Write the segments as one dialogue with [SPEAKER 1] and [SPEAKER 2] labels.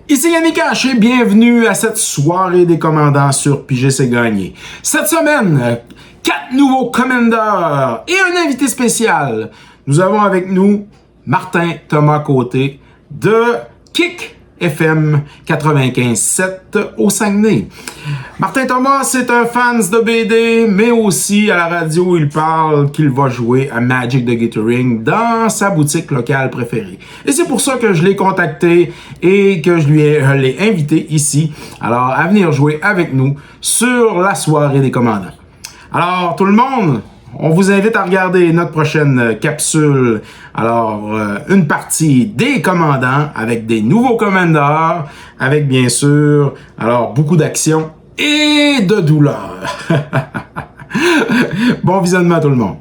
[SPEAKER 1] Ici Yannick H et bienvenue à cette soirée des commandants sur Piger c'est gagné. Cette semaine, 4 nouveaux commandeurs et un invité spécial. Nous avons avec nous Martin Thomas Côté de Kick FM 95.7 au Saguenay. Martin Thomas, c'est un fan de BD, mais aussi à la radio, il parle qu'il va jouer à Magic the Gathering dans sa boutique locale préférée. Et c'est pour ça que je l'ai contacté et que je l'ai invité ici, alors à venir jouer avec nous sur la soirée des commandants. Alors, tout le monde, on vous invite à regarder notre prochaine capsule. Alors, une partie des commandants avec des nouveaux commandeurs, avec bien sûr, alors beaucoup d'action et de douleur. Bon visionnement tout le monde.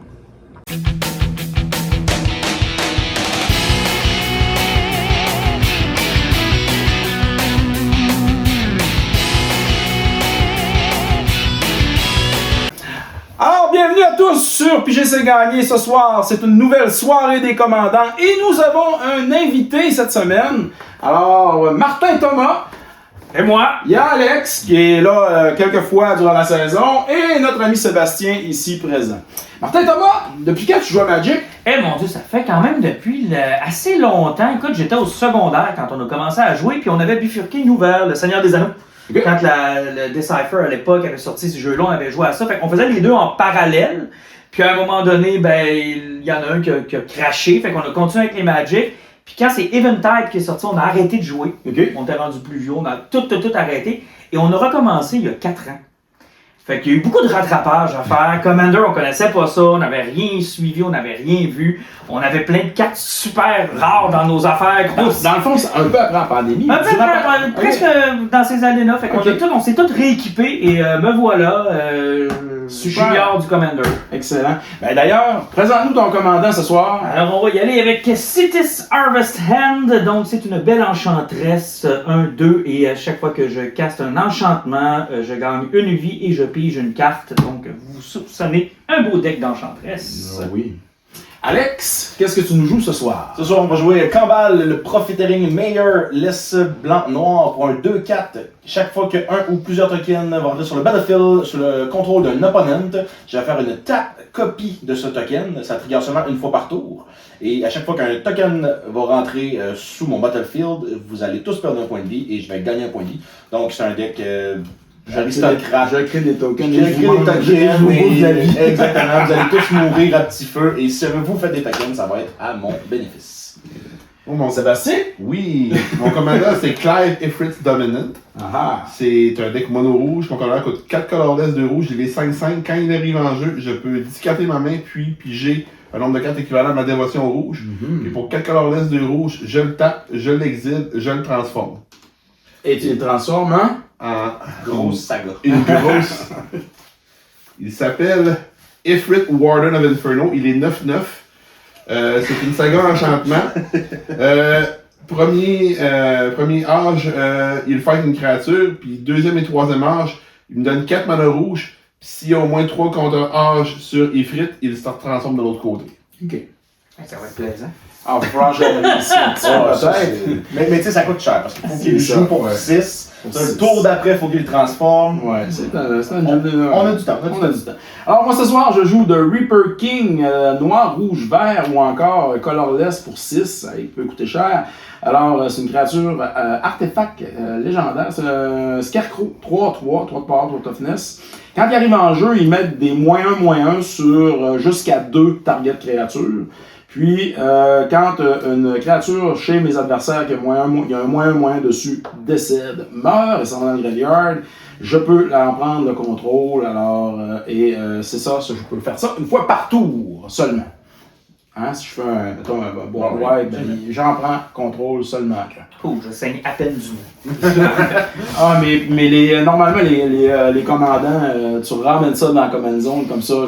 [SPEAKER 1] Alors, bienvenue à tous sur Piger c'est gagné ce soir. C'est une nouvelle soirée des commandants et nous avons un invité cette semaine. Alors, Martin Thomas et moi. Il y a Alex qui est là quelques fois durant la saison et notre ami Sébastien ici présent. Martin Thomas, depuis quand tu joues à Magic?
[SPEAKER 2] Eh mon Dieu, ça fait quand même depuis assez longtemps. Écoute, j'étais au secondaire quand on a commencé à jouer puis on avait bifurqué nous vers le Seigneur des Anneaux. Okay. Quand le Decipher à l'époque avait sorti ce jeu-là, on avait joué à ça. Fait qu'on faisait les deux en parallèle. Puis à un moment donné, ben il y en a un qui a craché. Fait qu'on a continué avec les Magic. Puis quand c'est Eventide qui est sorti, on a arrêté de jouer. Okay. On était rendu plus vieux, on a tout arrêté. Et on a recommencé il y a 4 ans. Fait qu'il y a eu beaucoup de rattrapage à faire. Commander, on connaissait pas ça, on n'avait rien suivi, on n'avait rien vu. On avait plein de cartes super rares dans nos affaires.
[SPEAKER 1] Dans le fond, c'est un peu après la pandémie.
[SPEAKER 2] Un peu après, presque dans ces années-là. Fait qu'on s'est tous rééquipés et me voilà, junior du Commander.
[SPEAKER 1] Excellent. Ben, d'ailleurs, présente-nous ton commandant ce soir.
[SPEAKER 2] Alors, on va y aller avec Citis Harvest Hand. Donc, c'est une belle enchanteresse, 1-2. Et à chaque fois que je caste un enchantement, je gagne une vie et je pige une carte. Donc, vous soupçonnez un beau deck d'enchanteresse.
[SPEAKER 1] Oui. Alex, qu'est-ce que tu nous joues ce soir?
[SPEAKER 3] Ce soir, on va jouer Kambal, le Profiteering Mayor, laisse blanc-noir pour un 2-4. Chaque fois qu'un ou plusieurs tokens vont rentrer sur le battlefield, sur le contrôle d'un opponent, je vais faire une tap copie de ce token. Ça trigger seulement une fois par tour. Et à chaque fois qu'un token va rentrer sous mon battlefield, vous allez tous perdre un point de vie et je vais gagner un point de vie. Donc c'est un deck...
[SPEAKER 1] J'aristocrate. Je crée des tokens.
[SPEAKER 3] Je crée des tokens. Exactement. Vous allez tous mourir à petit feu. Et si vous faites des tokens, ça va être à mon bénéfice.
[SPEAKER 1] Oh mon Sébastien?
[SPEAKER 4] Oui. Mon commandant, c'est Clive Ifrit's Dominant. C'est un deck mono rouge. Mon commandant coûte 4 colorless de rouge. Il est 5-5. Quand il arrive en jeu, je peux discarter ma main puis piger un nombre de cartes équivalent à ma dévotion rouge. Et pour 4 colorless de rouge, je le tape, je l'exile, je le transforme.
[SPEAKER 1] Et tu le transformes
[SPEAKER 3] en grosse saga.
[SPEAKER 4] Une grosse. Il s'appelle Ifrit Warden of Inferno. Il est 9-9. C'est une saga enchantement. Premier âge, il fight une créature. Puis deuxième et troisième âge, il me donne 4 mana rouges. Puis s'il y a au moins 3 contre-âge sur Ifrit, il se transforme de l'autre côté.
[SPEAKER 1] Ok.
[SPEAKER 2] Ça va être plaisant.
[SPEAKER 1] Ah, franchement,
[SPEAKER 3] mais tu sais, ça coûte cher parce qu'il faut qu'il joue pour 6. Le tour d'après, il faut qu'il le transforme.
[SPEAKER 1] Ouais, c'est un jeu de...
[SPEAKER 3] On a du temps.
[SPEAKER 1] Alors, moi, ce soir, je joue de Reaper King, noir, rouge, vert ou encore colorless pour 6. Il peut coûter cher. Alors, c'est une créature artefact légendaire. C'est un Scarecrow, 3-3, 3 de power, 3 de toughness. Quand il arrive en jeu, ils mettent des -1/-1 sur jusqu'à 2 target créatures. Puis, quand une créature chez mes adversaires qui a il y a un -1/-1 dessus, décède, meurt et s'en va dans le graveyard, je peux en prendre le contrôle. Alors, c'est ça, je peux faire ça une fois par tour seulement. Hein, si je fais un board white, ben, j'en prends contrôle seulement.
[SPEAKER 2] Ouh, je saigne à peine du nez.
[SPEAKER 1] Mais normalement, les commandants, tu ramènes ça dans la command zone comme ça,
[SPEAKER 2] on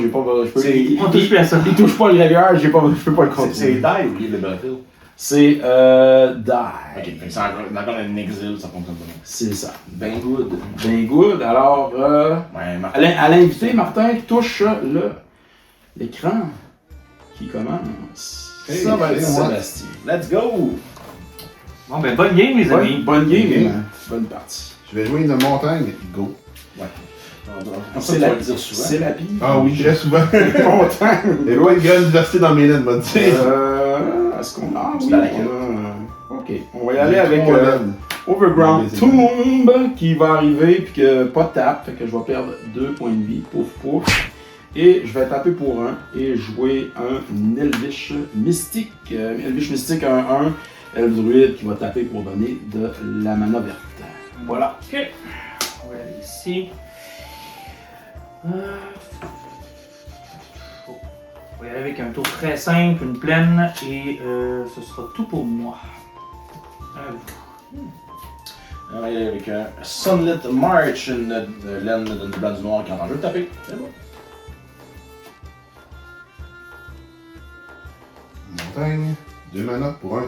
[SPEAKER 2] touche plus à ça.
[SPEAKER 1] Ils touchent pas le graveyard, je peux pas le contrôler.
[SPEAKER 3] C'est die ou le battlefield?
[SPEAKER 1] C'est die.
[SPEAKER 3] Ok, fait que c'est encore un exil, ça fonctionne pas.
[SPEAKER 1] C'est ça.
[SPEAKER 3] Ben good.
[SPEAKER 1] Ben good. Alors,
[SPEAKER 3] Ouais, Martin.
[SPEAKER 1] à l'invité, Martin touche l'écran qui commence.
[SPEAKER 4] Hey,
[SPEAKER 1] Ça va être
[SPEAKER 4] moi.
[SPEAKER 1] Sébastien.
[SPEAKER 3] Let's go!
[SPEAKER 2] Bon, ben, bonne game, les amis.
[SPEAKER 1] Bonne game,
[SPEAKER 4] Game.
[SPEAKER 1] bonne partie.
[SPEAKER 4] Je vais jouer une montagne. Go.
[SPEAKER 3] Ouais.
[SPEAKER 1] C'est
[SPEAKER 3] la
[SPEAKER 1] la,
[SPEAKER 3] dire souvent.
[SPEAKER 1] c'est la pire.
[SPEAKER 4] Ah oui, très souvent.
[SPEAKER 1] Montagne.
[SPEAKER 4] Il doit être grande diversité dans mes laines, va dire.
[SPEAKER 1] Est-ce qu'on a?
[SPEAKER 3] C'est
[SPEAKER 1] Oui,
[SPEAKER 3] à laquelle?
[SPEAKER 1] ok, on va y aller avec
[SPEAKER 4] Trois laines.
[SPEAKER 1] Overground
[SPEAKER 4] Les
[SPEAKER 1] Tomb qui va arriver, puis que pas de tape, fait que je vais perdre 2 points de vie, pouf pouf. Et je vais taper pour 1 et jouer un Elvish Mystique. Elvish Mystique 1-1, Elf Druide qui va taper pour donner de la mana verte. Voilà.
[SPEAKER 2] Ok. On va aller ici. On va y aller avec un tour très simple, une plaine, et ce sera tout pour moi.
[SPEAKER 3] On va y aller avec un Sunlit March, une laine d'une blanc du noir qui est en jeu de taper. C'est bon.
[SPEAKER 4] Montagne. 2 mana pour un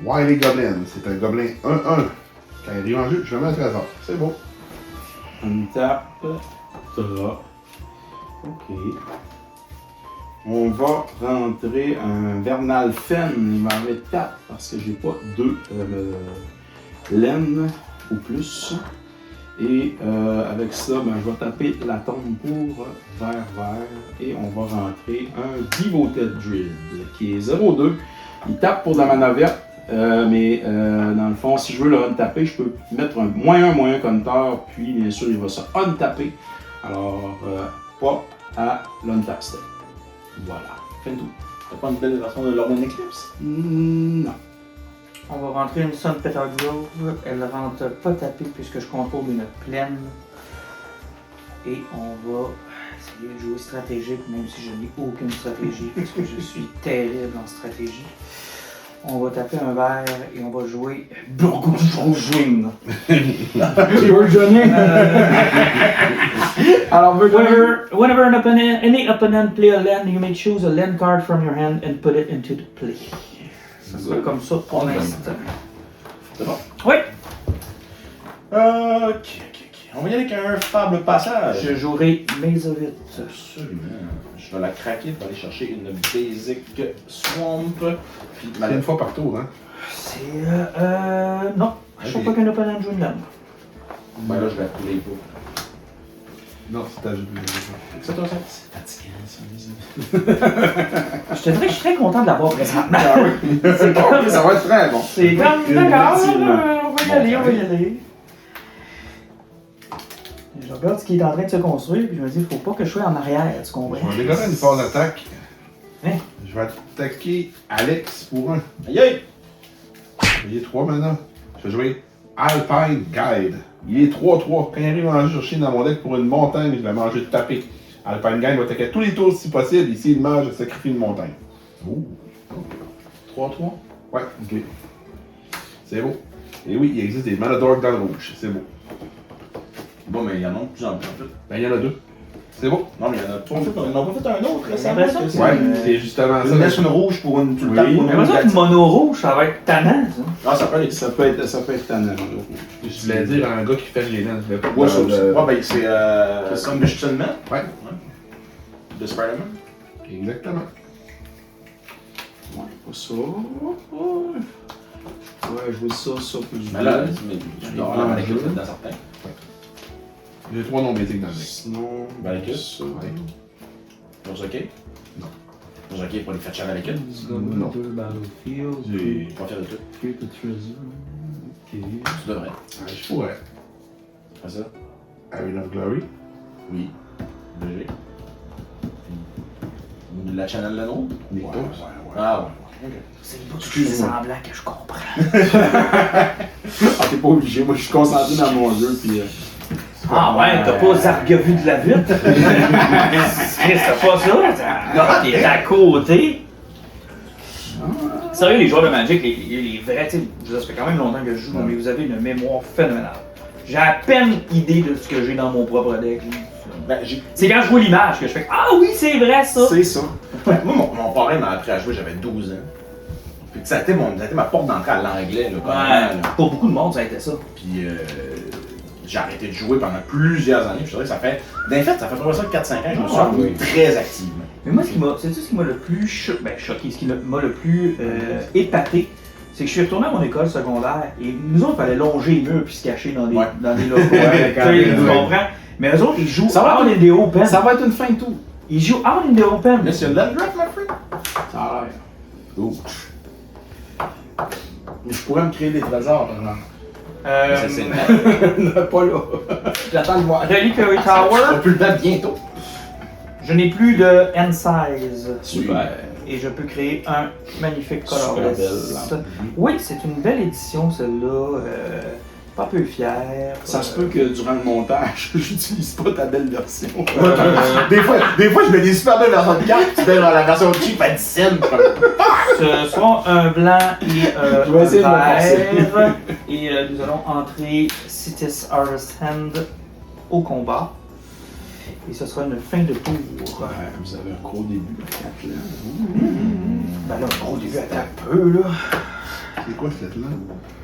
[SPEAKER 4] Wily Goblin. C'est un gobelin 1-1. Quand il arrive en jeu, je vais mettre un trésor. C'est beau.
[SPEAKER 1] On tape. Tra. Ok. On va rentrer un Vernal Fen. Il va arriver tape parce que j'ai pas 2 laines ou plus. Et avec ça, ben, je vais taper la tombe pour vert. Et on va rentrer un Devoted Druid qui est 0-2. Il tape pour de la mana verte. Mais dans le fond, si je veux le untaper, je peux mettre un -1 compteur, puis bien sûr il va se untaper. Alors, pas à l'untap step. Voilà, fin de tout.
[SPEAKER 3] T'as pas une belle version de Lord Eclipse?
[SPEAKER 1] Non.
[SPEAKER 2] On va rentrer une Sun Petal Grove. Elle rentre pas tapée puisque je contrôle une plaine. Et on va essayer de jouer stratégique, même si je n'ai aucune stratégie, parce que je suis terrible en stratégie. On va taper un vert et on va jouer Burgundian.
[SPEAKER 1] Alors,
[SPEAKER 2] Whenever any opponent play a land, you may choose a land card from your hand and put it into the play. Ça sera comme ça pour l'instant.
[SPEAKER 3] C'est bon?
[SPEAKER 2] Oui!
[SPEAKER 3] Ok. On va y aller avec un fable passage.
[SPEAKER 2] Je jouerai Mazovit.
[SPEAKER 3] Absolument. Je vais la craquer pour aller chercher une basic swamp. Puis
[SPEAKER 4] C'est une fois par tour, hein?
[SPEAKER 2] C'est non. Je trouve
[SPEAKER 4] Ok.
[SPEAKER 2] pas qu'un opponent joue une lame.
[SPEAKER 3] Ben là, je vais appeler pour.
[SPEAKER 4] Non, c'est ta jeu.
[SPEAKER 3] C'est toi ça?
[SPEAKER 1] C'est fatigant, ça.
[SPEAKER 2] Je te dirais que je suis très content de l'avoir présentement.
[SPEAKER 1] C'est bon, ça va être très bon.
[SPEAKER 2] C'est comme, d'accord,
[SPEAKER 1] Effectivement.
[SPEAKER 2] on va y aller. Je regarde ce qui est en train de se construire, puis je me dis, faut pas que je sois en arrière, tu comprends?
[SPEAKER 4] Je vais décorer une phase d'attaque.
[SPEAKER 2] Hein?
[SPEAKER 4] Je vais attaquer Alex pour 1.
[SPEAKER 3] Aïe aïe!
[SPEAKER 4] Il est 3 mana. Je vais jouer Alpine Guide. Il est 3-3. Quand il arrive en jeu, je cherche dans mon deck pour une montagne, je vais manger de taper. Alpine Guide va attaquer tous les tours si possible. Ici, il mange, je sacrifie une montagne.
[SPEAKER 1] Oh.
[SPEAKER 4] 3-3? Ouais, ok. C'est beau. Et oui, il existe des mana d'orgue dans le rouge. C'est beau.
[SPEAKER 3] Bon, mais il y en a de plus en plus en fait.
[SPEAKER 4] Ben, il y en a 2. C'est beau.
[SPEAKER 3] Non, mais il y en a pas. On en a pas fait un autre récemment.
[SPEAKER 2] l'impression que c'est-
[SPEAKER 4] Ouais, c'est justement
[SPEAKER 3] Une laisse
[SPEAKER 4] ça.
[SPEAKER 3] une rouge pour une tout le
[SPEAKER 1] Oui.
[SPEAKER 3] temps. Pour
[SPEAKER 2] Mais ça, une mono rouge, ça va être tannant, ça.
[SPEAKER 3] Ah, ça peut aller.
[SPEAKER 1] Ça peut être tannant.
[SPEAKER 4] Je voulais dire un gars qui fait les nains. Je voulais pas
[SPEAKER 3] Ouais, ça aussi.
[SPEAKER 4] le-
[SPEAKER 3] Ouais, ben c'est comme Michigan Man.
[SPEAKER 4] Ouais,
[SPEAKER 3] De Spider-Man.
[SPEAKER 4] exactement.
[SPEAKER 1] Ouais, pas ça. Ouais, jouer ça, plus
[SPEAKER 3] Mais là,
[SPEAKER 1] deux.
[SPEAKER 3] tu dois avoir la malécule dans certains.
[SPEAKER 4] J'ai 3 noms basiques dans le deck.
[SPEAKER 1] Sinon,
[SPEAKER 3] Malekith.
[SPEAKER 1] ça.
[SPEAKER 4] Ouais.
[SPEAKER 3] Pour Jockey.
[SPEAKER 4] Non.
[SPEAKER 3] Pour Jockey pour les fetcher avec elle.
[SPEAKER 4] Non.
[SPEAKER 1] Battlefield.
[SPEAKER 3] J'ai pas fier de toi.
[SPEAKER 1] Create a treasure. Ok.
[SPEAKER 3] Tu devrais.
[SPEAKER 4] Ouais, je pourrais.
[SPEAKER 3] Fais ça.
[SPEAKER 4] Arena of Glory.
[SPEAKER 3] Oui. BG. La channel le nom?
[SPEAKER 4] Nico.
[SPEAKER 3] Ah ouais. Ok.
[SPEAKER 2] C'est pas tout
[SPEAKER 3] Excuse-moi.
[SPEAKER 2] semblant que je comprends.
[SPEAKER 1] Ah, t'es pas obligé. Moi, je suis concentré dans mon jeu, puis.
[SPEAKER 2] Ah ouais, t'as pas Zargovue de la Vite? Chris, t'as pas ça? Non, t'es à côté. Sérieux, les joueurs de Magic, les vrais, tu sais, je veux dire, ça fait quand même longtemps que je joue, mais vous avez une mémoire phénoménale. J'ai à peine idée de ce que j'ai dans mon propre deck.
[SPEAKER 3] Ben, j'ai.
[SPEAKER 2] C'est quand je vois l'image que je fais ah oui, c'est vrai ça!
[SPEAKER 1] C'est ça.
[SPEAKER 3] Moi, mon parrain m'a appris à jouer, j'avais 12 ans. Ça a été ma porte d'entrée à l'anglais, là,
[SPEAKER 2] Ouais,
[SPEAKER 3] carrément, là.
[SPEAKER 2] pour beaucoup de monde, ça a été ça.
[SPEAKER 3] Puis j'ai arrêté de jouer pendant plusieurs années. Puis je dirais que ça fait. Ça fait probablement ça 4-5 ans que je me suis rendu très activement.
[SPEAKER 2] Mais moi, c'est ce qui m'a le plus choqué, ce qui m'a le plus épaté, c'est que je suis retourné à mon école secondaire et nous autres, il fallait longer les murs puis se cacher dans des locaux. Tu comprends? Mais eux autres, ils jouent out in the open.
[SPEAKER 1] Ça va être une fin de tour.
[SPEAKER 2] Ils jouent out in the open.
[SPEAKER 3] Mais c'est une land draft, ma friend.
[SPEAKER 1] Ça a l'air. Oh. Mais je pourrais me créer des trésors, par exemple.
[SPEAKER 3] Ça, c'est
[SPEAKER 1] Pas là. J'attends de voir.
[SPEAKER 2] Reliquary
[SPEAKER 3] On
[SPEAKER 2] Tower,
[SPEAKER 3] peut le faire bientôt.
[SPEAKER 2] je n'ai plus de N-size.
[SPEAKER 1] Super.
[SPEAKER 2] Et je peux créer un magnifique
[SPEAKER 1] Super
[SPEAKER 2] colorless.
[SPEAKER 1] belle.
[SPEAKER 2] Oui, c'est une belle édition, celle-là. Pas peu fier.
[SPEAKER 1] Ça se peut que durant le montage, j'utilise pas ta belle version.
[SPEAKER 3] Des fois, je mets des super belles versions de cartes, tu mets dans la version cheap à 10 cents.
[SPEAKER 2] Ce sera un blanc et
[SPEAKER 1] Je vais essayer de me
[SPEAKER 2] un
[SPEAKER 1] forcer.
[SPEAKER 2] vert. Et nous allons entrer Citis Harvest Hand au combat. Et ce sera une fin de tour.
[SPEAKER 1] Ouais, vous avez un gros début à 4 là.
[SPEAKER 2] Ben là, un gros début à taper peu, là.
[SPEAKER 4] C'est quoi cette là?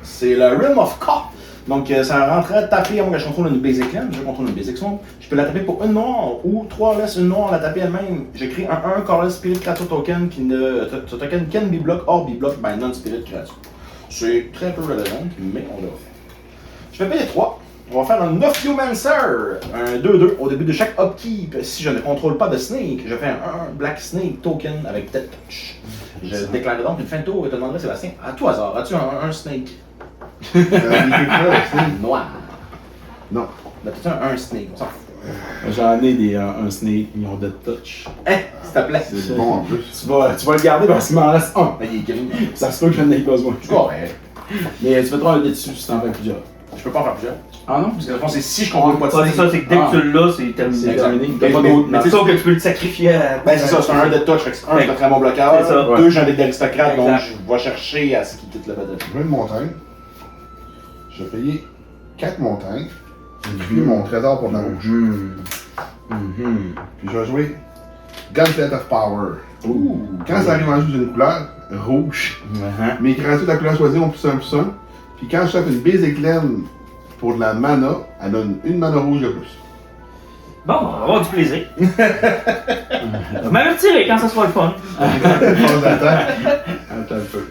[SPEAKER 3] C'est le Realm of Ka. Donc, ça rentrait taper, moi, quand je contrôle une basic land, je contrôle une basic swamp. Je peux la taper pour une noire ou 3 less, une noire, la taper elle-même. J'écris un colorless spirit creature token qui ne. Ce token can be blocked or be blocked by non-spirit creature. C'est très peu relevant, mais on l'a fait. Je vais payer 3. On va faire un Ophiomancer, un 2-2 au début de chaque upkeep. Si je ne contrôle pas de Snake, je fais un Black Snake token avec Death Touch. Je déclare donc une fin de tour et te demanderai, Sébastien, à tout hasard, as-tu un Snake noir?
[SPEAKER 4] Non.
[SPEAKER 3] Ben, t'as-tu un Snake? On s'en fout.
[SPEAKER 1] J'en ai un Snake, ils ont Death Touch.
[SPEAKER 3] S'il te plaît.
[SPEAKER 4] C'est bon en plus.
[SPEAKER 1] Tu vas le garder parce qu'il m'en reste un.
[SPEAKER 3] Ben, il est green.
[SPEAKER 1] Ça se peut que j'en ai besoin.
[SPEAKER 3] C'est correct.
[SPEAKER 1] Mais tu mettras un dé dessus si t'en fais plusieurs.
[SPEAKER 3] Je peux pas en faire plusieurs.
[SPEAKER 1] Ah non?
[SPEAKER 3] Parce que, dans le fond, c'est si je contrôle pas de
[SPEAKER 2] Ouais, c'est
[SPEAKER 3] Snake.
[SPEAKER 2] ça, c'est que dès que tu l'as, c'est terminé.
[SPEAKER 1] C'est terminé.
[SPEAKER 3] Mais-
[SPEAKER 1] T'as pas
[SPEAKER 3] mais-
[SPEAKER 1] d'autre.
[SPEAKER 3] mais
[SPEAKER 2] C'est ça que tu peux le sacrifier à.
[SPEAKER 3] Ben, c'est ça, c'est un Death Touch. Fait que un, je mettrais mon bloqueur.
[SPEAKER 2] C'est ça.
[SPEAKER 3] 2, j'ai un deck d'aristocrate, donc
[SPEAKER 2] Exact.
[SPEAKER 3] je vais chercher à ce qu'il quitte le battle.
[SPEAKER 4] Je veux une montagne. Je vais payer 4 montagnes. Puis mon trésor pour la rouge. Puis je vais jouer Gauntlet of Power.
[SPEAKER 1] Ouh.
[SPEAKER 4] Quand ça arrive en jeu d'une couleur, rouge, mes créatures de la couleur choisie ont +1/+1. Puis quand je tape une basic land pour de la mana, elle donne une mana rouge de plus.
[SPEAKER 2] Bon, on va avoir du plaisir. Je m'avais retiré quand ça sera le fun.
[SPEAKER 4] Phase d'attaque.
[SPEAKER 1] Attends un peu.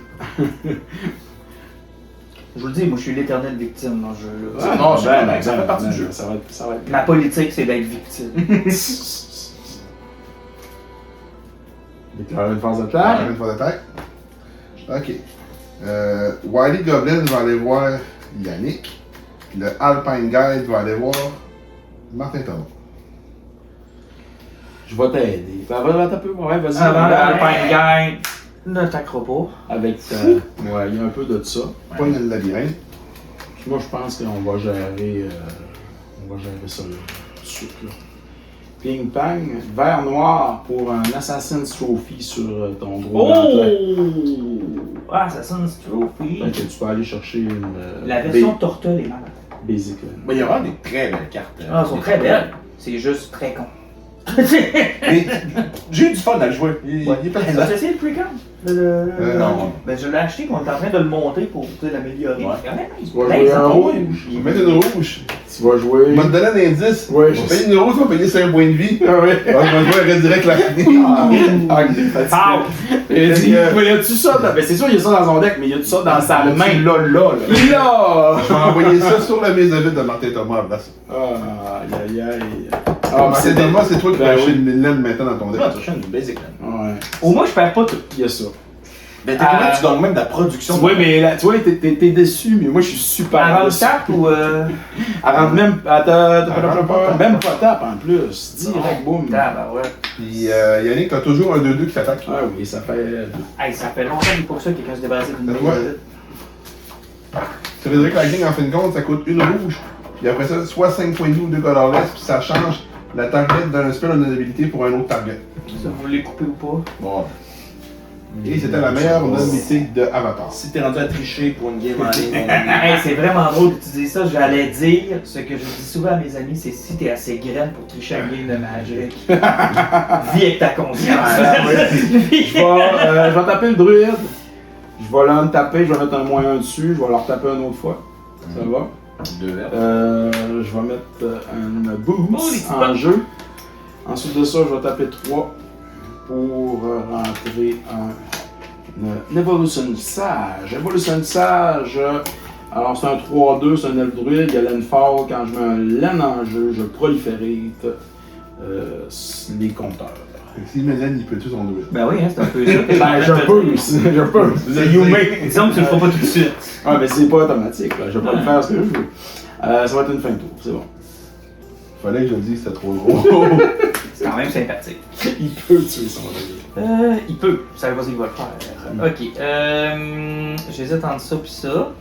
[SPEAKER 2] Je vous le dis, moi je suis l'éternelle victime dans ce jeu-là.
[SPEAKER 3] Ah, non, c'est bien, ça fait partie du jeu.
[SPEAKER 1] Ça va être.
[SPEAKER 2] Ma politique, c'est d'être victime.
[SPEAKER 1] Déclarer une phase
[SPEAKER 4] Ah,
[SPEAKER 1] d'attaque.
[SPEAKER 4] une phase d'attaque. Ok. Wiley Goblin va aller voir Yannick. Puis le Alpine Guide va aller voir Martin Thomas.
[SPEAKER 1] Je vais t'aider. Attends un peu. Ouais, vas-y.
[SPEAKER 2] Avant,
[SPEAKER 1] Ouais.
[SPEAKER 2] Alpine Guy n'attaquera pas.
[SPEAKER 1] Avec. Ouais, il y a un peu de ça.
[SPEAKER 4] Point dans le labyrinthe.
[SPEAKER 1] Puis moi, je pense qu'on va gérer. On va gérer ça là. Tout de suite, là. Ping pang, vert noir pour un Assassin's Trophy sur ton gros gantelet.
[SPEAKER 2] Oh! Ah, Assassin's Trophy.
[SPEAKER 1] Fait que tu peux aller chercher une.
[SPEAKER 2] La version Tortel est malade.
[SPEAKER 1] Basic. Là.
[SPEAKER 3] Mais il y a vraiment des très belles cartes.
[SPEAKER 2] Ah, elles sont très belles. C'est juste très con.
[SPEAKER 3] Mais j'ai eu du fun à le jouer. Il est pas
[SPEAKER 2] As-tu essayé le pre-con?
[SPEAKER 3] Non.
[SPEAKER 2] Ben, je l'ai acheté quand on était en train de le monter pour l'améliorer.
[SPEAKER 3] Ouais.
[SPEAKER 1] Tu vas jouer un rouge.
[SPEAKER 4] Je vais mettre une rouge.
[SPEAKER 1] Tu vas jouer.
[SPEAKER 4] Je vais te donner un indice.
[SPEAKER 1] Ouais,
[SPEAKER 4] je
[SPEAKER 1] je
[SPEAKER 4] vais payer une rouge, tu vas payer 5 points de vie.
[SPEAKER 1] Ah ouais.
[SPEAKER 4] Je vais jouer un redirect la
[SPEAKER 1] Ah, et dis, mais y a-tu ça? Ben c'est sûr, il y a ça dans son deck, mais y a-tu ça dans sa main?
[SPEAKER 3] Là.
[SPEAKER 1] Là!
[SPEAKER 4] Je vais envoyer ça sur la mise de vide de Martin Thomas à la place.
[SPEAKER 1] Aïe aïe aïe.
[SPEAKER 4] Ah, Martin Thomas, c'est toi qui
[SPEAKER 1] Ben
[SPEAKER 4] vas acheter
[SPEAKER 1] oui.
[SPEAKER 4] une laine maintenant dans ton
[SPEAKER 3] Tu
[SPEAKER 4] deck.
[SPEAKER 3] vas toucher une basic land.
[SPEAKER 1] Ouais.
[SPEAKER 2] Au moins, je perds pas tout.
[SPEAKER 1] Il y a ça.
[SPEAKER 3] Ben, techniquement, tu gagnes même de la production.
[SPEAKER 1] Oui, mais là, tu vois, t'es déçu, mais moi je suis super
[SPEAKER 2] À
[SPEAKER 1] déçu.
[SPEAKER 2] tap ou.
[SPEAKER 1] Elle rentre même. Même pas tape en plus. Direct, boum.
[SPEAKER 2] Ah, bah ouais.
[SPEAKER 4] Puis Yannick, t'as toujours un 2-2 qui t'attaque.
[SPEAKER 1] Ah oui, ça fait.
[SPEAKER 2] Hey, ça fait longtemps que pour ça que quelqu'un se débarrassait d'une
[SPEAKER 4] Ouais.
[SPEAKER 2] belle.
[SPEAKER 4] Redirect Lightning, en fin de compte, ça coûte une rouge. Puis après ça, soit 5 points de vie ou 2 colorless, puis ça change la target d'un spell ou d'une habilité pour un autre target.
[SPEAKER 2] Vous voulez couper ou pas?
[SPEAKER 3] Bon.
[SPEAKER 4] Et c'était la meilleure habilité de Avatar.
[SPEAKER 3] Si t'es rendu à tricher pour une game en ligne,
[SPEAKER 2] Hey, c'est vraiment drôle que tu dises ça. J'allais dire ce que je dis souvent à mes amis, c'est si t'es assez graine pour tricher à une game de Magic, vis avec ta conscience.
[SPEAKER 1] Je vais taper le druide. Je vais là me taper, je vais mettre un -1 dessus, je vais leur taper une autre fois. Ça va?
[SPEAKER 3] 2 verres.
[SPEAKER 1] Je vais mettre un boost
[SPEAKER 2] Oh,
[SPEAKER 1] en jeu. Ensuite de ça, je vais taper 3 pour rentrer un Evolution Sage. Evolution Sage, alors c'est un 3-2, c'est un elfe druide, il y a l'enfall. Quand je mets un laine en jeu, je proliférate les compteurs.
[SPEAKER 4] Si Méliane, il peut tuer son druide.
[SPEAKER 2] Ben oui, hein, c'est un peu ça.
[SPEAKER 1] Ben, je peux.
[SPEAKER 2] C'est Yumei. Disons que tu le feras pas tout de suite.
[SPEAKER 1] Ah, mais c'est pas automatique, là. Je vais pas le faire ce que je veux. Ça va être une fin de tour, c'est bon.
[SPEAKER 4] Fallait que je le dise, c'était trop gros.
[SPEAKER 2] C'est quand même sympathique.
[SPEAKER 1] Il peut tuer son druide.
[SPEAKER 2] Il peut. Ça veut pas dire qu'il va le faire. Ok. J'hésite entre ça pis ça.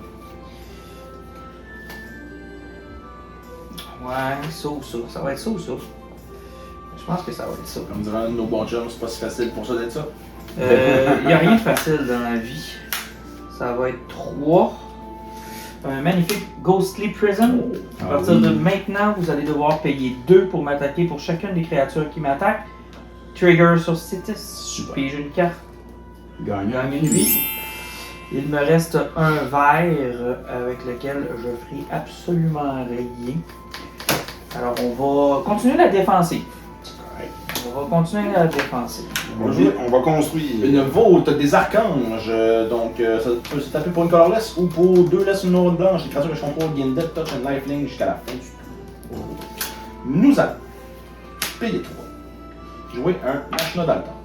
[SPEAKER 2] Ouais, ça ou ça. Ça va être ça ou ça. Je pense que ça va être ça.
[SPEAKER 3] Comme dirait nos bons chums, c'est pas si facile pour ça d'être ça.
[SPEAKER 2] Il n'y a rien de facile dans la vie. Ça va être 3. Un magnifique Ghostly Prison. À partir de maintenant, vous allez devoir payer 2 pour m'attaquer pour chacune des créatures qui m'attaquent. Trigger sur Citis.
[SPEAKER 1] Super.
[SPEAKER 2] Pige une carte.
[SPEAKER 1] Gagne.
[SPEAKER 2] Gagne une vie. Il me reste un verre avec lequel je ferai absolument rien. Alors on va continuer la défensive. On va continuer la défensive.
[SPEAKER 1] On va construire.
[SPEAKER 3] Une voûte des archanges. Donc, ça peut se taper pour une colorless ou pour 2 laisses une aura blanche. Les créatures que je contrôle gagnent Death Touch and Lifelink jusqu'à la fin du tour. Nous allons payer 3. Jouer un National d'Altan.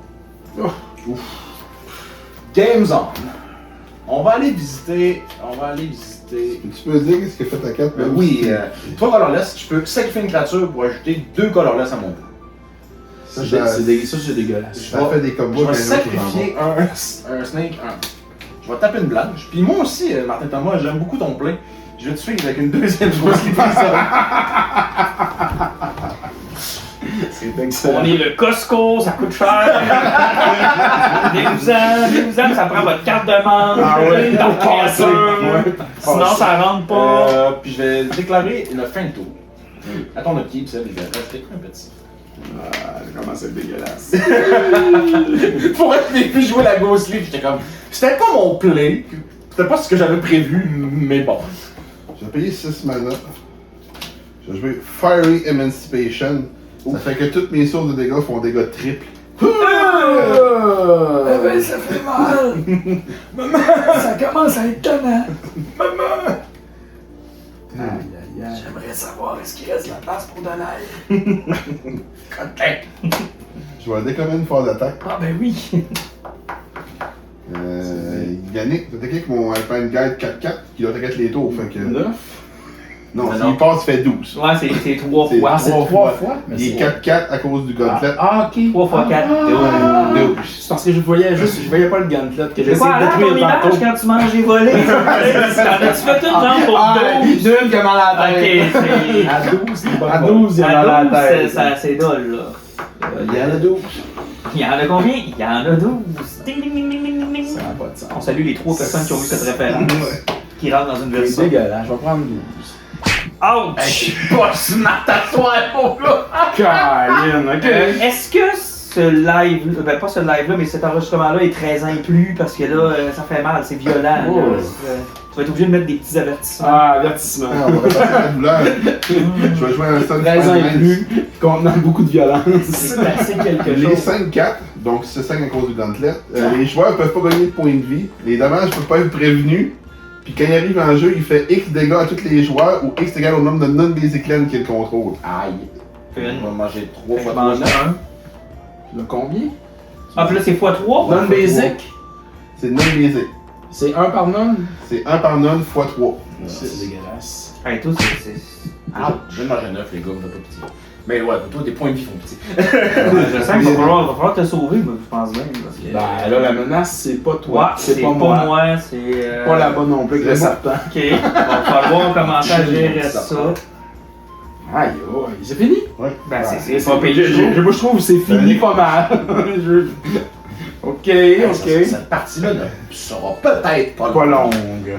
[SPEAKER 3] Games on. On va aller visiter.
[SPEAKER 4] Tu peux dire ce que fait ta carte?
[SPEAKER 3] Oui, 3 colorless. Je peux sacrifier une créature pour ajouter 2 colorless à mon tour.
[SPEAKER 1] Ça, c'est dégueulasse.
[SPEAKER 4] Ça fait des combos.
[SPEAKER 3] Je vais sacrifier un Snake 1. Je vais taper une blanche. Puis moi aussi, Martin Thomas, j'aime beaucoup ton play. Je vais te suivre avec une deuxième Ghostly Prison.
[SPEAKER 1] C'est excellent.
[SPEAKER 2] On est le Costco, ça coûte cher. Dégoûtant, ça prend votre carte de membre,
[SPEAKER 1] Ah ouais,
[SPEAKER 2] dans le casseur.
[SPEAKER 1] ouais.
[SPEAKER 2] Sinon, ça rentre pas.
[SPEAKER 3] Puis je vais déclarer une fin de tour. À ton upkeep, ça, je vais rajouter un petit.
[SPEAKER 1] Ah, comment c'est dégueulasse.
[SPEAKER 3] Pour être j'ai pu jouer la Ghostly, j'étais comme. C'était pas mon play. C'était pas ce que j'avais prévu, mais bon.
[SPEAKER 4] Je vais payer 6 mana. Je vais jouer Fiery Emancipation. Ça fait que toutes mes sources de dégâts font dégâts triples.
[SPEAKER 5] Eh ben, ça fait mal! Maman! Ça commence à être tonnant! Maman!
[SPEAKER 1] Aïe, aïe, aïe.
[SPEAKER 5] J'aimerais savoir est-ce qu'il reste de la place pour de l'air.
[SPEAKER 4] Je vais déclamer une phase d'attaque.
[SPEAKER 5] Ah ben oui!
[SPEAKER 4] Yannick, t'as attaqué avec mon Alpine Guide 4-4 qui doit attaquer avec les tours. Fait que.
[SPEAKER 1] 9.
[SPEAKER 4] Non,
[SPEAKER 2] Non,
[SPEAKER 4] s'il
[SPEAKER 2] non.
[SPEAKER 4] passe, il fait 12.
[SPEAKER 2] Ouais, c'est 3
[SPEAKER 4] C'est
[SPEAKER 2] fois.
[SPEAKER 1] c'est 3 fois.
[SPEAKER 4] Il est 4-4 à cause du gauntlet.
[SPEAKER 1] Ah, ok.
[SPEAKER 2] 3 fois 4.
[SPEAKER 4] 12.
[SPEAKER 1] C'est parce que je voyais pas le gauntlet que
[SPEAKER 2] C'est
[SPEAKER 1] j'essaie
[SPEAKER 2] quoi,
[SPEAKER 1] de
[SPEAKER 2] là, ton
[SPEAKER 1] détruire
[SPEAKER 2] image
[SPEAKER 1] tantôt.
[SPEAKER 2] quand tu manges et volé? T'en as-tu fait une genre pour 12?
[SPEAKER 1] D'une qui a mal à la
[SPEAKER 2] Ok,
[SPEAKER 1] tête.
[SPEAKER 2] c'est...
[SPEAKER 3] À 12, c'est pas
[SPEAKER 1] À 12, il y a mal à
[SPEAKER 2] À
[SPEAKER 1] la
[SPEAKER 2] 12,
[SPEAKER 1] tête.
[SPEAKER 2] c'est dole, là.
[SPEAKER 3] Il y en a 12.
[SPEAKER 2] Il y en a combien? Il y en a 12. Ding, ding, ding, ding, ding, ding.
[SPEAKER 1] Ça n'a pas de sens.
[SPEAKER 2] On salue les 3 personnes qui ont eu cette référence, qui rentrent dans une
[SPEAKER 1] C'est
[SPEAKER 2] version.
[SPEAKER 1] dégueulasse, je vais prendre 12.
[SPEAKER 2] Ouch!
[SPEAKER 3] Pas smart à soir, mon gars!
[SPEAKER 1] Caroline, ok.
[SPEAKER 2] Est-ce que ce live, ben pas ce live-là, mais cet enregistrement-là est 13 ans et plus parce que là, ça fait mal, c'est violent. Là.
[SPEAKER 1] Oh.
[SPEAKER 2] Tu vas être obligé de mettre des petits avertissements.
[SPEAKER 1] Ah, avertissement.
[SPEAKER 4] Ah, on va repasser la douleur. Je vais jouer un stun
[SPEAKER 1] 13 ans et plus, contenant beaucoup de violence.
[SPEAKER 2] C'est assez quelque
[SPEAKER 4] Les
[SPEAKER 2] chose.
[SPEAKER 4] 5-4, donc c'est 5 à cause du gauntlet. Les joueurs peuvent pas gagner de points de vie. Les dommages peuvent pas être prévenus. Puis quand il arrive en jeu, il fait X dégâts à tous les joueurs ou X égale au nombre de non-basic lands qu'il contrôle.
[SPEAKER 3] Aïe. On
[SPEAKER 2] Une.
[SPEAKER 3] va manger 3
[SPEAKER 2] Je
[SPEAKER 3] fois
[SPEAKER 2] mange
[SPEAKER 3] 3.
[SPEAKER 2] un.
[SPEAKER 1] Le combien?
[SPEAKER 2] Ah, puis là, c'est x3.
[SPEAKER 1] Non-basic?
[SPEAKER 4] C'est non-basic.
[SPEAKER 1] C'est 1 par non?
[SPEAKER 4] C'est 1 par non x 3.
[SPEAKER 1] C'est dégueulasse.
[SPEAKER 2] Hey, toi, c'est.
[SPEAKER 3] Ah, je vais manger 9, les gars, on va pas pitié. Mais ouais, pour toi, des points de vie font pitié.
[SPEAKER 2] Je sens qu'il va falloir te sauver, mais je pense bien. Parce que...
[SPEAKER 1] Ben là, la menace, c'est pas
[SPEAKER 2] Ouais,
[SPEAKER 1] toi.
[SPEAKER 2] c'est pas moi, c'est.
[SPEAKER 1] Pas là-bas non plus, que le serpent.
[SPEAKER 2] Ok, il va falloir commencer à gérer ça.
[SPEAKER 1] Aïe, aïe, c'est fini?
[SPEAKER 2] Ben, c'est pas payé.
[SPEAKER 1] Je trouve que c'est fini pas mal. Ok, ok.
[SPEAKER 3] Cette partie-là ne sera peut-être pas
[SPEAKER 1] Pas longue.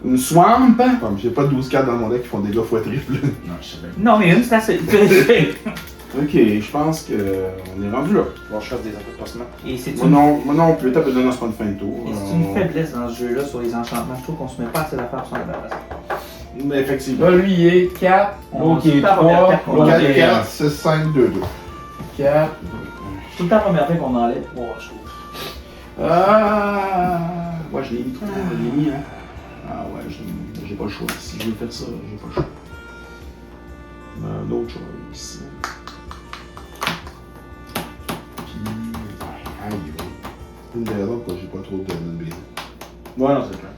[SPEAKER 1] Une swamp?
[SPEAKER 4] Comme j'ai pas 12 cartes dans mon deck qui font des dégâts x triple.
[SPEAKER 3] Non, je sais bien.
[SPEAKER 2] Non, mais une, c'est assez.
[SPEAKER 1] Ok, je pense qu'on est rendu là.
[SPEAKER 3] Bon, je fasse des accomplissements.
[SPEAKER 2] Et c'est
[SPEAKER 1] Moi non plus, t'as pas donné, c'est pas une fin de tour.
[SPEAKER 2] Et c'est une faiblesse dans ce jeu-là sur les enchantements. Je trouve qu'on se met pas assez d'affaires sur la base.
[SPEAKER 3] Mais effectivement.
[SPEAKER 1] Là, lui, il est 4,
[SPEAKER 2] On
[SPEAKER 1] l'autre, il est
[SPEAKER 2] se tape la première
[SPEAKER 1] 3,
[SPEAKER 2] carte qu'on
[SPEAKER 1] l'autre,
[SPEAKER 2] enlève.
[SPEAKER 1] il est
[SPEAKER 4] 4, 6, 5, 2, 2.
[SPEAKER 1] 4.
[SPEAKER 2] C'est tout le temps la première fois qu'on enlève. Oh, je trouve.
[SPEAKER 1] Ouais, je l'ai mis. Je l'ai mis, hein. Ah ouais, j'ai pas le choix. Si je veux faire ça, j'ai pas le choix. D'autres choses. Puis, aïe,
[SPEAKER 4] Une des raisons pourquoi j'ai pas trop de NBA.
[SPEAKER 3] Ouais, non, c'est clair.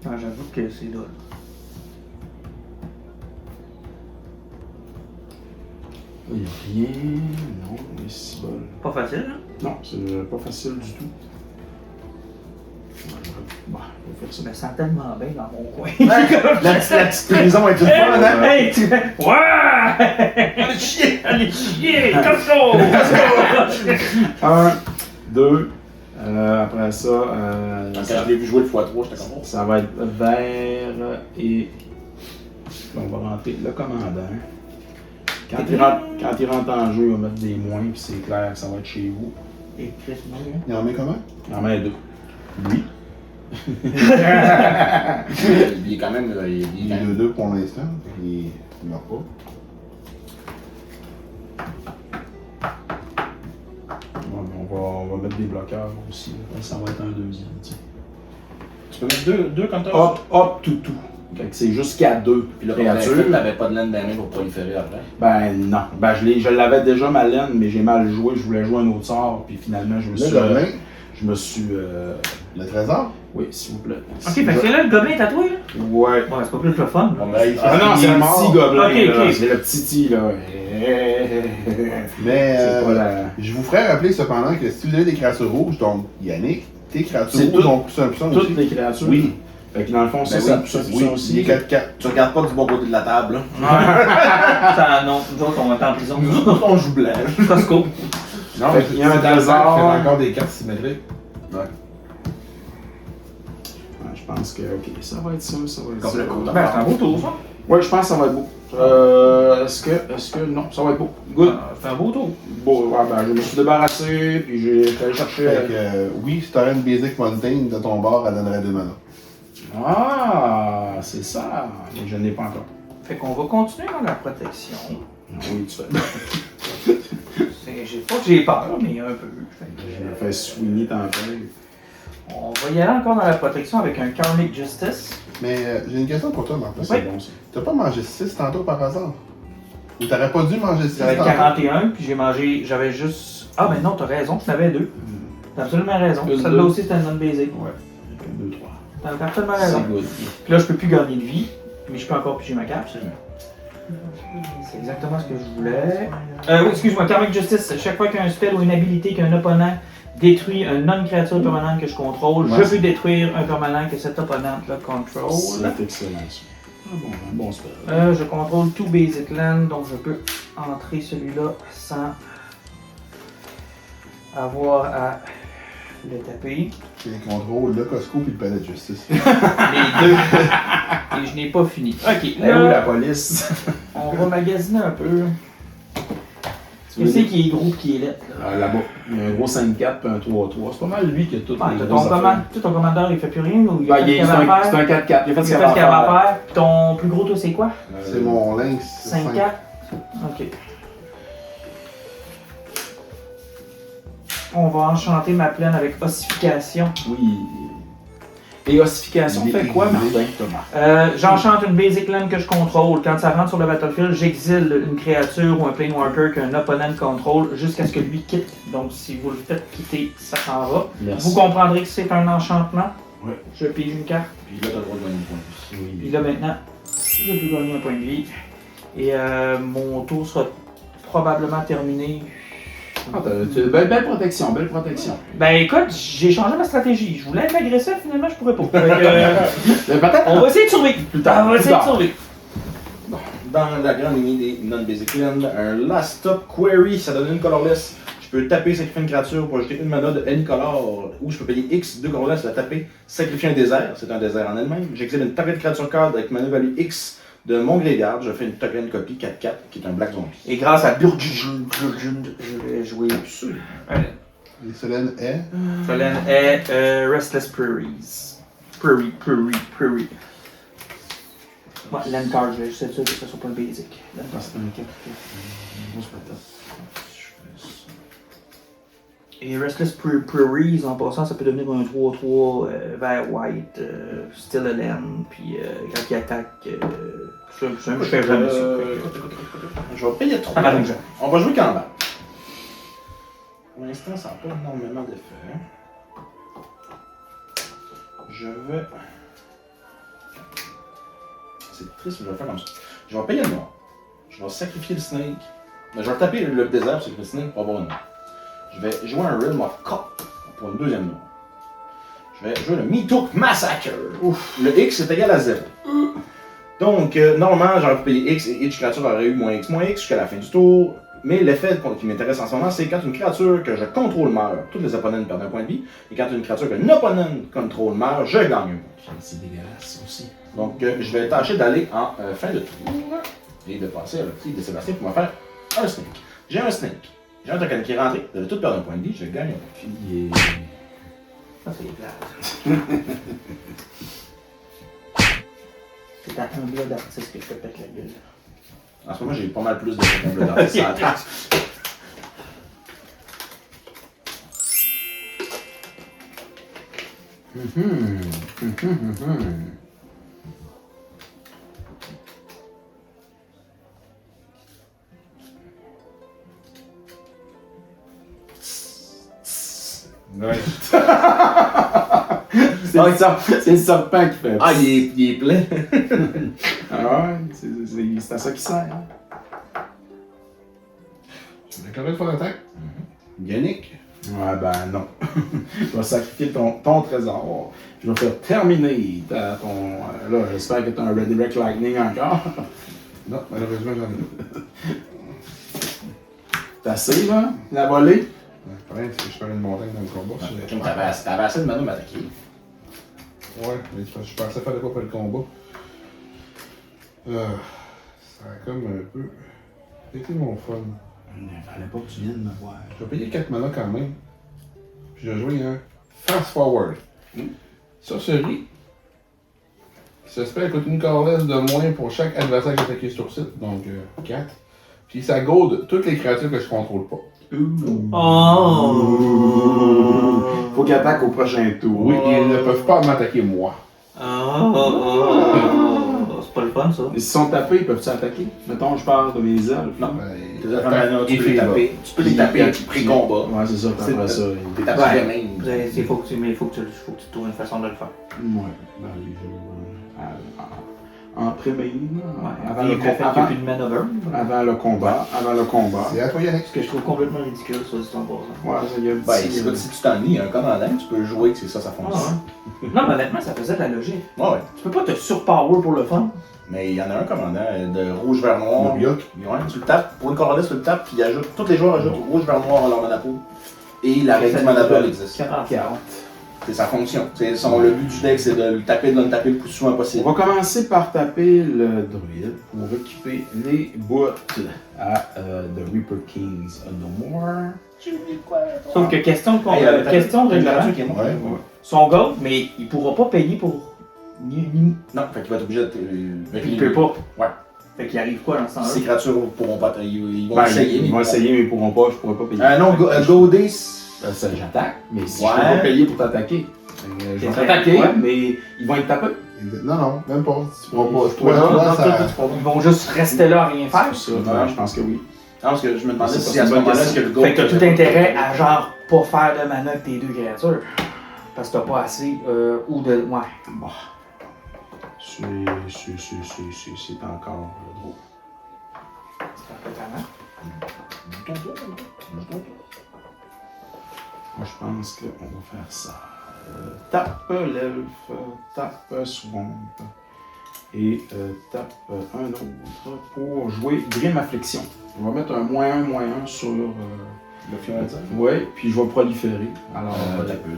[SPEAKER 2] Ah, j'avoue que c'est drôle.
[SPEAKER 1] il y a rien. Non, mais c'est bon.
[SPEAKER 2] Pas facile, hein?
[SPEAKER 1] Non, c'est pas facile du tout. Bon, on va faire
[SPEAKER 2] Je
[SPEAKER 1] ça.
[SPEAKER 2] me sens tellement bien dans mon coin.
[SPEAKER 3] La petite prison est une bonne, hein?
[SPEAKER 2] Hey, tu fais. Ouais! Allez chier! Allez chier! Casse-toi!
[SPEAKER 1] 1, 2. Après ça,
[SPEAKER 3] Quand je l'ai vu jouer le x3, j'étais comme oh.
[SPEAKER 1] ça va être vert et on va rentrer le commandant. Quand il rentre en jeu, il va mettre des moins, puis c'est clair que ça va être chez vous.
[SPEAKER 2] Et Chris, moi,
[SPEAKER 4] Il en met comment?
[SPEAKER 1] Il en met 2. Lui.
[SPEAKER 3] Il est quand même.
[SPEAKER 4] Il est 2-2 pour l'instant. Il meurt pas.
[SPEAKER 1] On va mettre des bloqueurs aussi. Là. Ça va être un deuxième. T'sais.
[SPEAKER 3] Tu peux mettre deux comme ça?
[SPEAKER 1] Hop, tout. Fait que c'est jusqu'à 2
[SPEAKER 3] Puis là,
[SPEAKER 1] créatures.
[SPEAKER 3] t'avais pas de laine dans les mains pour proliférer après.
[SPEAKER 1] Ben non. Ben je l'avais déjà ma laine, mais j'ai mal joué. Je voulais jouer un autre sort, puis finalement je me suis.
[SPEAKER 4] Le gobelin,
[SPEAKER 1] Le
[SPEAKER 4] le trésor.
[SPEAKER 1] Oui, s'il vous plaît.
[SPEAKER 2] Ok, fait que là, le gobelin est tatoué, là?
[SPEAKER 1] Ouais.
[SPEAKER 2] Ouais, c'est pas plus le fun.
[SPEAKER 3] Bon, ben,
[SPEAKER 1] Ah non, c'est le petit gobelin.
[SPEAKER 2] Ok,
[SPEAKER 1] là.
[SPEAKER 2] ok.
[SPEAKER 1] C'est le petit T, là.
[SPEAKER 4] Mais
[SPEAKER 1] C'est pas la...
[SPEAKER 4] je vous ferai rappeler cependant que si vous avez des créatures rouges, donc Yannick, tes créatures
[SPEAKER 1] C'est
[SPEAKER 4] rouges
[SPEAKER 1] tout-
[SPEAKER 4] ont plus un puissant
[SPEAKER 1] Toutes
[SPEAKER 4] aussi.
[SPEAKER 1] les créatures.
[SPEAKER 4] Oui.
[SPEAKER 1] Fait que dans le fond, ça,
[SPEAKER 3] Ben
[SPEAKER 1] ça
[SPEAKER 3] oui,
[SPEAKER 1] pousse
[SPEAKER 4] Oui,
[SPEAKER 1] aussi.
[SPEAKER 4] il est 4-4.
[SPEAKER 3] Tu regardes pas du bon côté de la table, là.
[SPEAKER 2] Ça, non, nous autres, on va être en prison.
[SPEAKER 3] On joue blanc.
[SPEAKER 2] Costco.
[SPEAKER 4] Non,
[SPEAKER 1] Fait qu'il y a un trésor.
[SPEAKER 4] Il fait encore des cartes symétriques.
[SPEAKER 1] Ouais, je pense que, ok, ça va être ça, ça va être
[SPEAKER 3] Comme
[SPEAKER 1] ça.
[SPEAKER 3] le compte.
[SPEAKER 2] Ben, c'est un beau tour, ça.
[SPEAKER 1] Ouais, je pense que ça va être beau. Est-ce que, non, ça va être beau. Good.
[SPEAKER 2] C'est un beau tour.
[SPEAKER 1] Bon, ouais, ben, je me suis débarrassé, puis j'ai allé chercher.
[SPEAKER 4] Fait que, oui, si t'aurais une Basic Mountain de ton bord, elle donnerait 2 mana.
[SPEAKER 1] Ah, c'est ça. Mais je ne l'ai pas encore.
[SPEAKER 2] Fait qu'on va continuer dans la protection.
[SPEAKER 1] Oui, tu fais.
[SPEAKER 2] J'ai pas que j'ai peur, mais un peu. Fait que,
[SPEAKER 1] Je me fais soigner tantôt.
[SPEAKER 2] on va y aller encore dans la protection avec un Karmic Justice.
[SPEAKER 4] Mais j'ai une question pour toi, Martin.
[SPEAKER 1] C'est bon, ça.
[SPEAKER 4] T'as pas mangé 6 tantôt par hasard? Ou t'aurais pas dû manger 6
[SPEAKER 2] J'avais
[SPEAKER 4] tantôt?
[SPEAKER 2] 41, puis j'ai mangé, j'avais juste... Ah, mais non, t'as raison, tu en avais 2. T'as absolument raison.
[SPEAKER 1] Plus
[SPEAKER 2] Celle-là
[SPEAKER 1] deux.
[SPEAKER 2] aussi, c'était un non-basic.
[SPEAKER 1] Ouais. 2, 3.
[SPEAKER 2] T'as absolument raison.
[SPEAKER 3] good.
[SPEAKER 2] Puis là, je peux plus gagner de vie, mais je peux encore piger ma carte. C'est exactement ce que je voulais. Oui, excuse-moi, Karmic Justice, chaque fois qu'un spell ou une habilité qu'un opponent détruit une non-créature permanente que je contrôle,
[SPEAKER 1] Ouais,
[SPEAKER 2] je
[SPEAKER 1] c'est-
[SPEAKER 2] peux détruire un permanent que cet opponent-là contrôle.
[SPEAKER 1] C'est excellent, ça. Ah bon, un bon spell.
[SPEAKER 2] Je contrôle tout Basic Land, donc je peux entrer celui-là sans avoir à le taper.
[SPEAKER 4] Qui contrôle le Costco puis le palais de justice.
[SPEAKER 2] Les deux. Et je n'ai pas fini. Ok,
[SPEAKER 1] Elle est où la
[SPEAKER 2] là,
[SPEAKER 1] police?
[SPEAKER 2] on va magasiner un peu.
[SPEAKER 1] Tu
[SPEAKER 2] Qui c'est
[SPEAKER 1] veux
[SPEAKER 2] qui est gros et qui est laid? Là?
[SPEAKER 1] Là-bas, il y a un gros 5-4 puis un 3-3. C'est pas mal lui qui a tout.
[SPEAKER 2] Ouais, ton commandeur, il fait plus rien ou il a
[SPEAKER 1] Ben,
[SPEAKER 2] fait ce qu'il avait à
[SPEAKER 1] c'est
[SPEAKER 2] faire?
[SPEAKER 1] un 4-4. Il a fait
[SPEAKER 2] Il a
[SPEAKER 1] ce
[SPEAKER 2] fait
[SPEAKER 1] qu'il
[SPEAKER 2] ce qu'il avait à faire. Puis ton plus gros, toi, c'est quoi?
[SPEAKER 4] C'est mon lynx.
[SPEAKER 2] 5-4? Ok. On va enchanter ma plaine avec ossification.
[SPEAKER 1] Oui. Et ossification
[SPEAKER 4] Il est
[SPEAKER 1] fait quoi,
[SPEAKER 4] exilé.
[SPEAKER 1] Martin, Thomas?
[SPEAKER 2] J'enchante une basic land que je contrôle. Quand ça rentre sur le battlefield, j'exile une créature ou un planeswalker qu'un opponent contrôle jusqu'à ce que lui quitte. Donc si vous le faites quitter, ça s'en va.
[SPEAKER 1] Merci.
[SPEAKER 2] Vous comprendrez que c'est un enchantement.
[SPEAKER 1] Ouais.
[SPEAKER 2] Je pige une carte.
[SPEAKER 3] Puis là, t'as le droit de gagner un point.
[SPEAKER 2] Puis là maintenant, je peux gagner un point de vie. Et mon tour sera probablement terminé.
[SPEAKER 1] Ah, belle protection, belle protection.
[SPEAKER 2] Ben écoute, j'ai changé ma stratégie. Je voulais être agressif, finalement je pourrais pas. Fait que,
[SPEAKER 1] Peut-être
[SPEAKER 2] on va essayer de survivre.
[SPEAKER 1] Plus tard,
[SPEAKER 2] On va
[SPEAKER 1] plus
[SPEAKER 2] essayer de
[SPEAKER 1] tard.
[SPEAKER 2] survivre.
[SPEAKER 3] Dans la grande lignée des non-basic land, un last stop query, ça donne une colorless. Je peux taper, sacrifier une créature pour ajouter une mana de any color, ou je peux payer X, 2 colorless, la taper, sacrifier un désert, c'est un désert en elle-même. J'exile une target de créature card avec mana value X de mon graveyard, je fais une token copie 4-4 qui est un Black Zombie.
[SPEAKER 2] Et grâce à Burjun, je vais jouer dessus.
[SPEAKER 4] Et Solène est.
[SPEAKER 2] Solène est Restless Prairies. Prairie. Ouais, land card, je sais que ça soit pas le basic. Land card.
[SPEAKER 1] C'est un 4.
[SPEAKER 2] Et Restless Prairies, en passant, ça peut devenir un 3-3 vert white, style Hélène, puis quand il attaque, je fais jamais ça.
[SPEAKER 3] Je vais payer 3. On va jouer quand même. Pour l'instant, ça n'a pas énormément d'effet. Je vais. C'est triste, mais je vais faire comme ça. Je vais payer le noir. Je vais sacrifier le snake. Mais je vais taper le désert sur le snake pour avoir une noir. Je vais jouer un Realm of Cop pour une deuxième noire. Je vais jouer le Meatook Massacre. Ouf. Le X est égal à 0. Donc, normalement, j'aurais pu payer X et each créature aurait eu moins X jusqu'à la fin du tour. Mais l'effet qui m'intéresse en ce moment, c'est quand une créature que je contrôle meurt, tous les opponents perdent un point de vie. Et quand une créature que l'opponent contrôle meurt, je gagne un point.
[SPEAKER 1] C'est dégueulasse aussi.
[SPEAKER 3] Donc, je vais tâcher d'aller en fin de tour et de passer à le petit de Sébastien pour me faire un snake. J'ai un snake. J'ai un token qui est rentré, de tout perdre un point de vie, je gagne un point.
[SPEAKER 2] Ça, c'est plate. C'est à un bloc d'artiste que je te pète la gueule.
[SPEAKER 3] En ce moment, j'ai pas mal plus de tokens bleu d'artiste à la tête.
[SPEAKER 1] Ouais. C'est le serpent qui fait.
[SPEAKER 3] Ah, il est plein.
[SPEAKER 1] Ah ouais, c'est à ça qu'il sert. Hein.
[SPEAKER 4] Tu veux déclarer ton attaque?
[SPEAKER 3] Yannick.
[SPEAKER 1] Ouais, ben non. Je vais sacrifier ton trésor. Je vais faire terminer ton. Là, j'espère que tu as un Redirect Lightning encore.
[SPEAKER 4] Non, malheureusement, j'en ai.
[SPEAKER 1] T'as assez, là? La volée?
[SPEAKER 4] Le problème, c'est que je perds une montagne dans le combat.
[SPEAKER 3] Comme t'avais assez de mana m'attaquer.
[SPEAKER 4] Ouais, mais je pensais faire de quoi pour le combat. Ça a comme un peu été mon fun.
[SPEAKER 1] Il fallait pas que tu viennes me voir.
[SPEAKER 4] Je vais payer 4 mana quand même. Puis je vais jouer un Fast Forward. Sorcerie. Ça se fait coûte une cordesse de moins pour chaque adversaire qui est attaqué sur site. Donc 4. Puis ça gaude toutes les créatures que je contrôle pas.
[SPEAKER 2] Oh!
[SPEAKER 1] Faut qu'il attaque au prochain tour.
[SPEAKER 4] Oui, ils ne peuvent pas m'attaquer moi.
[SPEAKER 2] C'est pas le fun, ça.
[SPEAKER 1] Et s'ils sont tapés, ils peuvent-tu attaquer? Mettons, je parle de mes elfes.
[SPEAKER 3] Non.
[SPEAKER 4] Ben,
[SPEAKER 3] Tes affaires, tu peux les taper. Tu peux les taper pré-combat.
[SPEAKER 1] Ouais, c'est ça. Puis après ça,
[SPEAKER 3] T'es tapé
[SPEAKER 2] Ouais.
[SPEAKER 3] de même.
[SPEAKER 2] Il faut que tu trouves une façon de le faire.
[SPEAKER 1] Ouais, dans les jeux. En pré-main, avant,
[SPEAKER 2] Puis le fait qu'il n'y a plus de maneuver.
[SPEAKER 1] avant le combat.
[SPEAKER 4] c'est à toi, Yannick.
[SPEAKER 2] Ce que je trouve complètement ridicule, ça, c'est en passant.
[SPEAKER 1] Ouais, ça y a
[SPEAKER 3] Ben, si tu t'ennuies, un commandant, tu peux jouer que c'est ça, ça fonctionne.
[SPEAKER 2] Non, mais honnêtement, ça faisait de la logique.
[SPEAKER 3] Ouais.
[SPEAKER 2] Tu peux pas te surpower pour le fun.
[SPEAKER 3] Mais il y en a un commandant de rouge vers noir.
[SPEAKER 4] Nobiok.
[SPEAKER 3] Ouais, tu le tapes, pour une cordée, tu le tapes, puis il ajoute, tous les joueurs ajoutent rouge vers noir à leur manapool. Et la règle du manapool existe.
[SPEAKER 1] 40.
[SPEAKER 3] C'est sa fonction. Le but du deck, c'est de le taper le plus souvent possible.
[SPEAKER 1] On va commencer par taper le druide pour équiper les bouts à The Reaper Kings No More.
[SPEAKER 2] Sauf que question de
[SPEAKER 3] Hey,
[SPEAKER 2] question de
[SPEAKER 3] une
[SPEAKER 2] règlement,
[SPEAKER 3] créature qui est morte.
[SPEAKER 4] Ouais.
[SPEAKER 2] son gold, mais il pourra pas payer pour.
[SPEAKER 3] Non, fait qu'il va être obligé de.
[SPEAKER 2] Il peut pas.
[SPEAKER 3] Ouais.
[SPEAKER 2] Fait qu'il arrive quoi dans ce temps-là?
[SPEAKER 3] Ces créatures pourront pas. Ils vont
[SPEAKER 1] Ben,
[SPEAKER 3] essayer.
[SPEAKER 1] ils vont essayer, mais ils pourront pas. Je pourrais pas payer.
[SPEAKER 3] Non, Godé,
[SPEAKER 1] Ça, j'attaque, mais si
[SPEAKER 3] Ouais.
[SPEAKER 1] je peux pas payer pour t'attaquer, je vais
[SPEAKER 2] C'est
[SPEAKER 1] t'attaquer,
[SPEAKER 2] ouais.
[SPEAKER 1] mais ils vont être tapés.
[SPEAKER 4] Non, même pas. Tu pourras pas.
[SPEAKER 1] Toi,
[SPEAKER 4] Toi, ça.
[SPEAKER 2] Ils vont juste rester là à rien faire.
[SPEAKER 1] C'est ça, ouais, je pense que oui.
[SPEAKER 3] Non, parce que je me demandais
[SPEAKER 1] C'est
[SPEAKER 3] si
[SPEAKER 1] pas
[SPEAKER 3] à ce
[SPEAKER 1] une bonne
[SPEAKER 3] moment-là, est-ce
[SPEAKER 1] question.
[SPEAKER 3] que le Gold.
[SPEAKER 2] Fait que t'as tout intérêt à genre pas faire de mana avec tes deux créatures. Parce que t'as pas assez ou de. Ouais.
[SPEAKER 1] Bon. C'est encore drôle.
[SPEAKER 2] C'est un peu tannant.
[SPEAKER 1] Moi, je pense qu'on va faire ça. Tape l'elfe, tape swamp et tape un autre pour jouer Grim Affliction. On va mettre un -1/-1 sur.
[SPEAKER 3] Le Fiorentin.
[SPEAKER 1] Ouais, puis je vais proliférer. Alors,
[SPEAKER 3] T'as peu.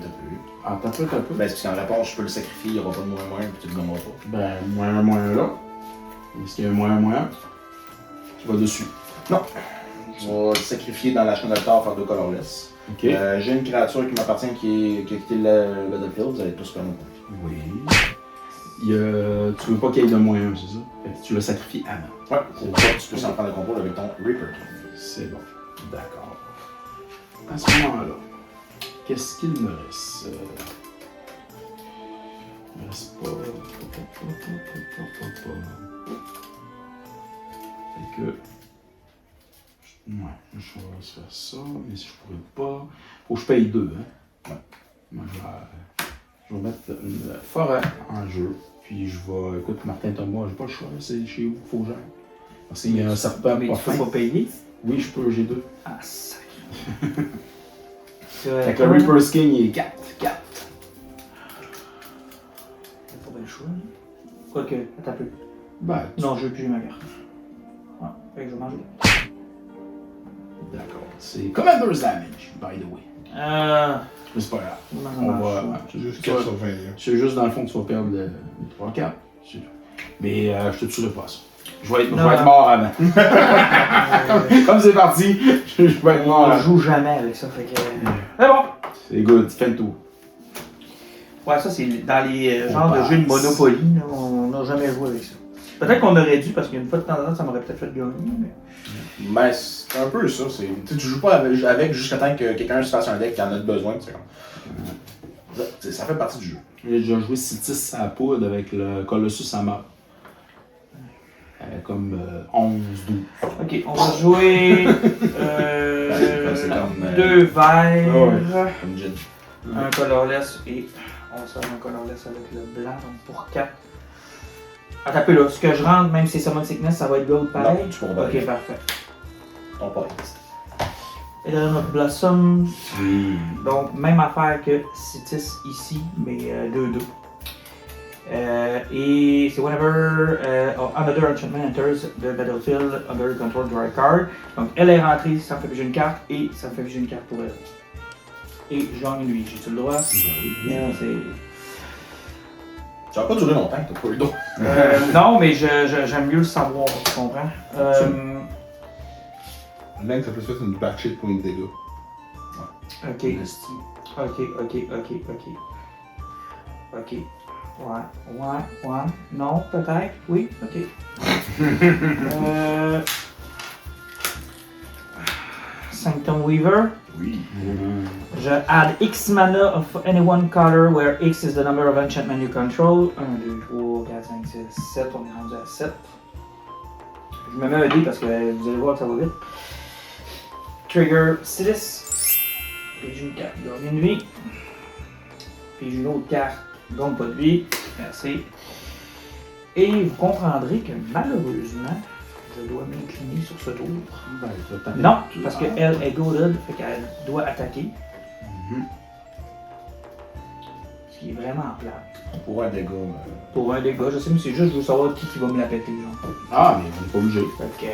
[SPEAKER 1] ah, tape.
[SPEAKER 3] Ben, c'est parce qu'en réponse, je peux le sacrifier, il n'y aura pas de moins, puis tu le gommeras pas.
[SPEAKER 1] Ben, -1/-1 là. Est-ce qu'il y a un moyen qui va dessus?
[SPEAKER 3] Non. Je vais le sacrifier dans la chaîne d'altar, faire 2 colorless.
[SPEAKER 1] Ok.
[SPEAKER 3] J'ai une créature qui m'appartient qui a quitté le battlefield, vous allez tous faire
[SPEAKER 1] Oui. Tu veux pas qu'il y ait de moyen, c'est ça? Fait que tu le sacrifies avant.
[SPEAKER 3] Ouais, pour que tu puisses en prendre le contrôle avec ton Reaper.
[SPEAKER 1] C'est bon. D'accord. À ce moment-là, qu'est-ce qu'il me reste? Il me reste pas. Fait que. Ouais, je vais faire ça, mais si je pourrais pas. Faut que je paye 2, hein? Ouais. Moi, je vais mettre une forêt en jeu. Puis je vais. Écoute, Martin Thomas, j'ai pas le choix, c'est chez vous, faut que j'aille. Parce qu'il y a un serpent
[SPEAKER 2] Mais
[SPEAKER 1] pas
[SPEAKER 2] tu peux
[SPEAKER 1] fin.
[SPEAKER 2] pas payer?
[SPEAKER 1] Oui, je peux, j'ai 2.
[SPEAKER 2] Ah, sac.
[SPEAKER 1] Fait que le Reaper's King, il est 4.
[SPEAKER 2] T'as pas bien le choix. Quoique, attends un peu.
[SPEAKER 1] Ben,
[SPEAKER 2] Non, je veux plus ma carte. Ouais, fait que je vais manger.
[SPEAKER 1] d'accord. C'est Commander's Damage, by the way. Mais c'est pas grave. On va.
[SPEAKER 4] Juste 4 sur 20.
[SPEAKER 1] C'est juste dans le fond que tu vas perdre le 3-4. C'est tout. Mais je te tuerai pas ça. Je vais être mort avant. Comme c'est parti, je vais être mort
[SPEAKER 2] On
[SPEAKER 1] avant.
[SPEAKER 2] joue jamais avec ça, fait que. C'est bon!
[SPEAKER 1] C'est good, fais le tour.
[SPEAKER 2] Ouais, ça, c'est dans les genres de jeux de Monopoly, là, on n'a jamais joué avec ça. Peut-être qu'on aurait dû, parce qu'une fois de temps en temps, ça m'aurait peut-être fait gagner, mais.
[SPEAKER 3] Ben, c'est un peu ça. Tu joues pas avec jusqu'à temps que quelqu'un se fasse un deck qui en a besoin. Ça fait partie du jeu.
[SPEAKER 1] J'ai déjà joué Citis à la poudre avec le Colossus à mort. Comme 11-12.
[SPEAKER 2] Ok, on va jouer.
[SPEAKER 3] C'est comme,
[SPEAKER 2] 2 verts,
[SPEAKER 3] Comme Jin.
[SPEAKER 2] un colorless et on sort un colorless avec le blanc, donc pour 4. Attends un peu là, ce que je rentre, même si c'est Summon Sickness, ça va être gold pareil.
[SPEAKER 3] Non, tu pourras pas.
[SPEAKER 2] Ok, parfait.
[SPEAKER 3] Ton pas.
[SPEAKER 2] Et là, notre Blossom,
[SPEAKER 1] Oui.
[SPEAKER 2] donc même affaire que Citis ici, mais 2-2. Et c'est whenever another enchantment enters the battlefield under control draw a card. Donc elle est rentrée, ça me fait piger une carte et ça me fait piger une carte pour elle. Et je gagne une vie, j'ai-tu le droit? Non, c'est.
[SPEAKER 3] Ça va pas durer longtemps, t'as pas eu d'autre.
[SPEAKER 2] Non, mais j'aime mieux le savoir, tu comprends?
[SPEAKER 4] Link, ça peut se faire une batshit pour une dégâts.
[SPEAKER 2] Ok. Ok. Ouais. Non, peut-être. Oui, ok. Sanctum Weaver.
[SPEAKER 1] Oui.
[SPEAKER 2] Je add X mana of any one color where X is the number of enchantment you control. 1, 2, 3, 4, 5, 6, 7. On est rendu à 7. Je me mets un dé parce que vous allez voir que ça va vite. Trigger Citis. Puis j'ai une carte, gagne une vie. Puis j'ai une autre carte, donc pas de vie. Merci. Et vous comprendrez que malheureusement, je dois m'incliner sur ce tour.
[SPEAKER 1] Ben, je vais taper.
[SPEAKER 2] Non, parce qu'elle est goaded, fait qu'elle doit attaquer. Ce qui est vraiment plat.
[SPEAKER 3] Pour un dégât.
[SPEAKER 2] Pour un dégât, je sais, mais c'est juste, je veux savoir qui va me la péter, genre.
[SPEAKER 1] Ah, mais on n'est pas obligé.
[SPEAKER 2] Fait que.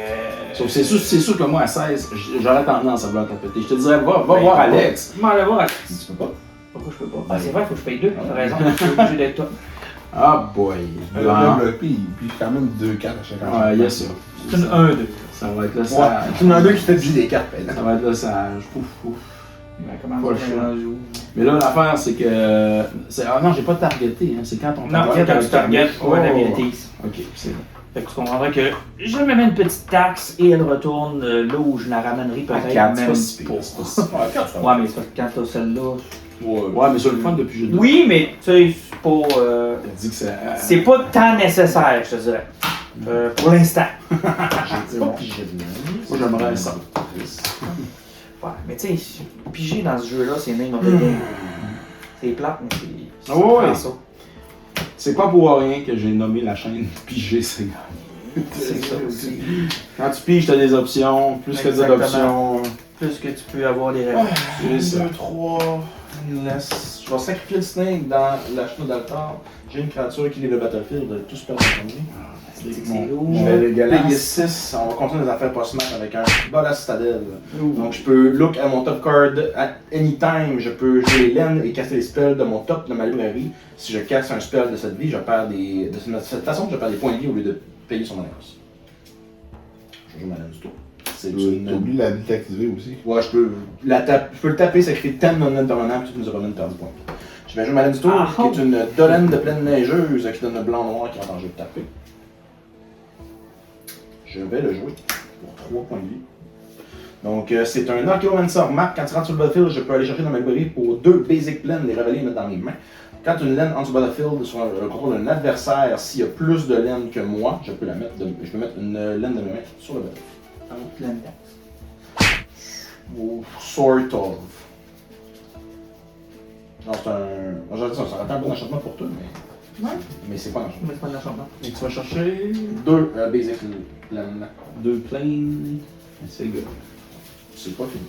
[SPEAKER 1] Sauf que c'est sûr que moi, à 16, j'aurais tendance à vouloir taper. Je te dirais, va
[SPEAKER 2] Ben,
[SPEAKER 1] voir Alex.
[SPEAKER 2] Je m'en aller voir Alex.
[SPEAKER 3] Tu peux pas.
[SPEAKER 2] Pourquoi je peux pas? Ah, c'est vrai, il faut que je paye 2. T'as raison, je suis obligé d'être toi.
[SPEAKER 1] Ah, boy.
[SPEAKER 4] Le
[SPEAKER 1] Bon.
[SPEAKER 4] double, puis quand même 2-4 à chaque fois.
[SPEAKER 1] Ouais, yes, ça.
[SPEAKER 2] C'est une 1-2.
[SPEAKER 1] Ça va être le
[SPEAKER 3] Ouais,
[SPEAKER 1] sage.
[SPEAKER 3] tu en as deux qui fait du des cartes, par
[SPEAKER 1] Ça
[SPEAKER 3] exemple.
[SPEAKER 1] va être le sage. Ouf, ouf.
[SPEAKER 2] Ben, comment
[SPEAKER 1] Pas le
[SPEAKER 2] ça,
[SPEAKER 1] choix.
[SPEAKER 2] je joue?
[SPEAKER 1] Mais là, l'affaire, c'est que. Ah non, j'ai pas targeté. Hein. C'est quand on
[SPEAKER 2] Non,
[SPEAKER 1] target
[SPEAKER 2] quand tu targetes,
[SPEAKER 1] Oh.
[SPEAKER 2] ouais, l'abilities.
[SPEAKER 1] Ok, c'est bon.
[SPEAKER 2] Fait que tu comprendras que je me mets une petite taxe et elle retourne là où je la ramènerai
[SPEAKER 1] À
[SPEAKER 2] peut-être
[SPEAKER 1] 4, c'est
[SPEAKER 2] même
[SPEAKER 1] pas si pire. C'est pas si pire.
[SPEAKER 3] Ouais, quand tu
[SPEAKER 2] Ouais, mais c'est parce que quand t'as celle-là.
[SPEAKER 1] Ouais, mais sur le fun depuis jeudi.
[SPEAKER 2] Oui, mais tu sais, c'est pas.
[SPEAKER 1] Elle dit que c'est.
[SPEAKER 2] C'est pas tant nécessaire, je te dirais. Pour l'instant.
[SPEAKER 3] C'est pas pigé de
[SPEAKER 1] Moi, j'aimerais ça.
[SPEAKER 2] Ouais, mais tu sais, piger dans ce jeu-là, c'est même of the game. C'est plate, mais c'est.
[SPEAKER 1] Ah ouais, ouais.
[SPEAKER 2] ça.
[SPEAKER 1] C'est pas pour rien que j'ai nommé la chaîne Piger, c'est gagné.
[SPEAKER 2] C'est ça aussi.
[SPEAKER 1] Quand tu piges, t'as des options, plus que des
[SPEAKER 2] Exactement.
[SPEAKER 1] options.
[SPEAKER 2] Plus que tu peux avoir des réponses.
[SPEAKER 1] C'est ça.
[SPEAKER 3] 2, 3, laisse. Je vais sacrifier le snake dans la chenille d'altar. J'ai une créature qui lit le battlefield, tout se perd en premier.
[SPEAKER 2] C'est lourd.
[SPEAKER 3] Je vais payer 6. On va continuer les affaires post-match avec un Bolas Citadel. Donc je peux look à mon top card at any time. Je peux jouer les laines et casser les spells de mon top de ma librairie. Si je casse un spell de cette vie, je perds des. De cette façon, je perds des points de vie au lieu de payer son Malus. Je joue ma lance du tour. C'est
[SPEAKER 4] Tu
[SPEAKER 3] une...
[SPEAKER 4] oublies l'habilité activée aussi.
[SPEAKER 3] Ouais, je peux le taper, ça crée 10 non-land permanent, puis toutes mes opponents perdent du point. Je vais jouer ma lance du tour, qui est une Dolan de plaine neigeuse qui donne le blanc-noir qui est en danger de taper. Je vais le jouer pour 3 points de vie. Donc, c'est un Archaeomancer Mark. Quand tu rentres sur le battlefield, je peux aller chercher dans mes bris pour 2 Basic Plaines, les révéler et mettre dans mes mains. Quand une laine entre le battlefield sur le contrôle d'un adversaire, s'il y a plus de laine que moi, je peux mettre une laine de mes mains sur le battlefield. Ou sort of. Non, c'est un. J'aurais dit ça aurait été un bon enchantement pour toi, mais.
[SPEAKER 2] Ouais.
[SPEAKER 3] Mais c'est pas un enchantement.
[SPEAKER 2] Mais c'est pas un enchantement.
[SPEAKER 5] Et tu vas chercher
[SPEAKER 3] 2 Basic Plaines.
[SPEAKER 5] 2 planes. C'est good.
[SPEAKER 3] C'est pas fini.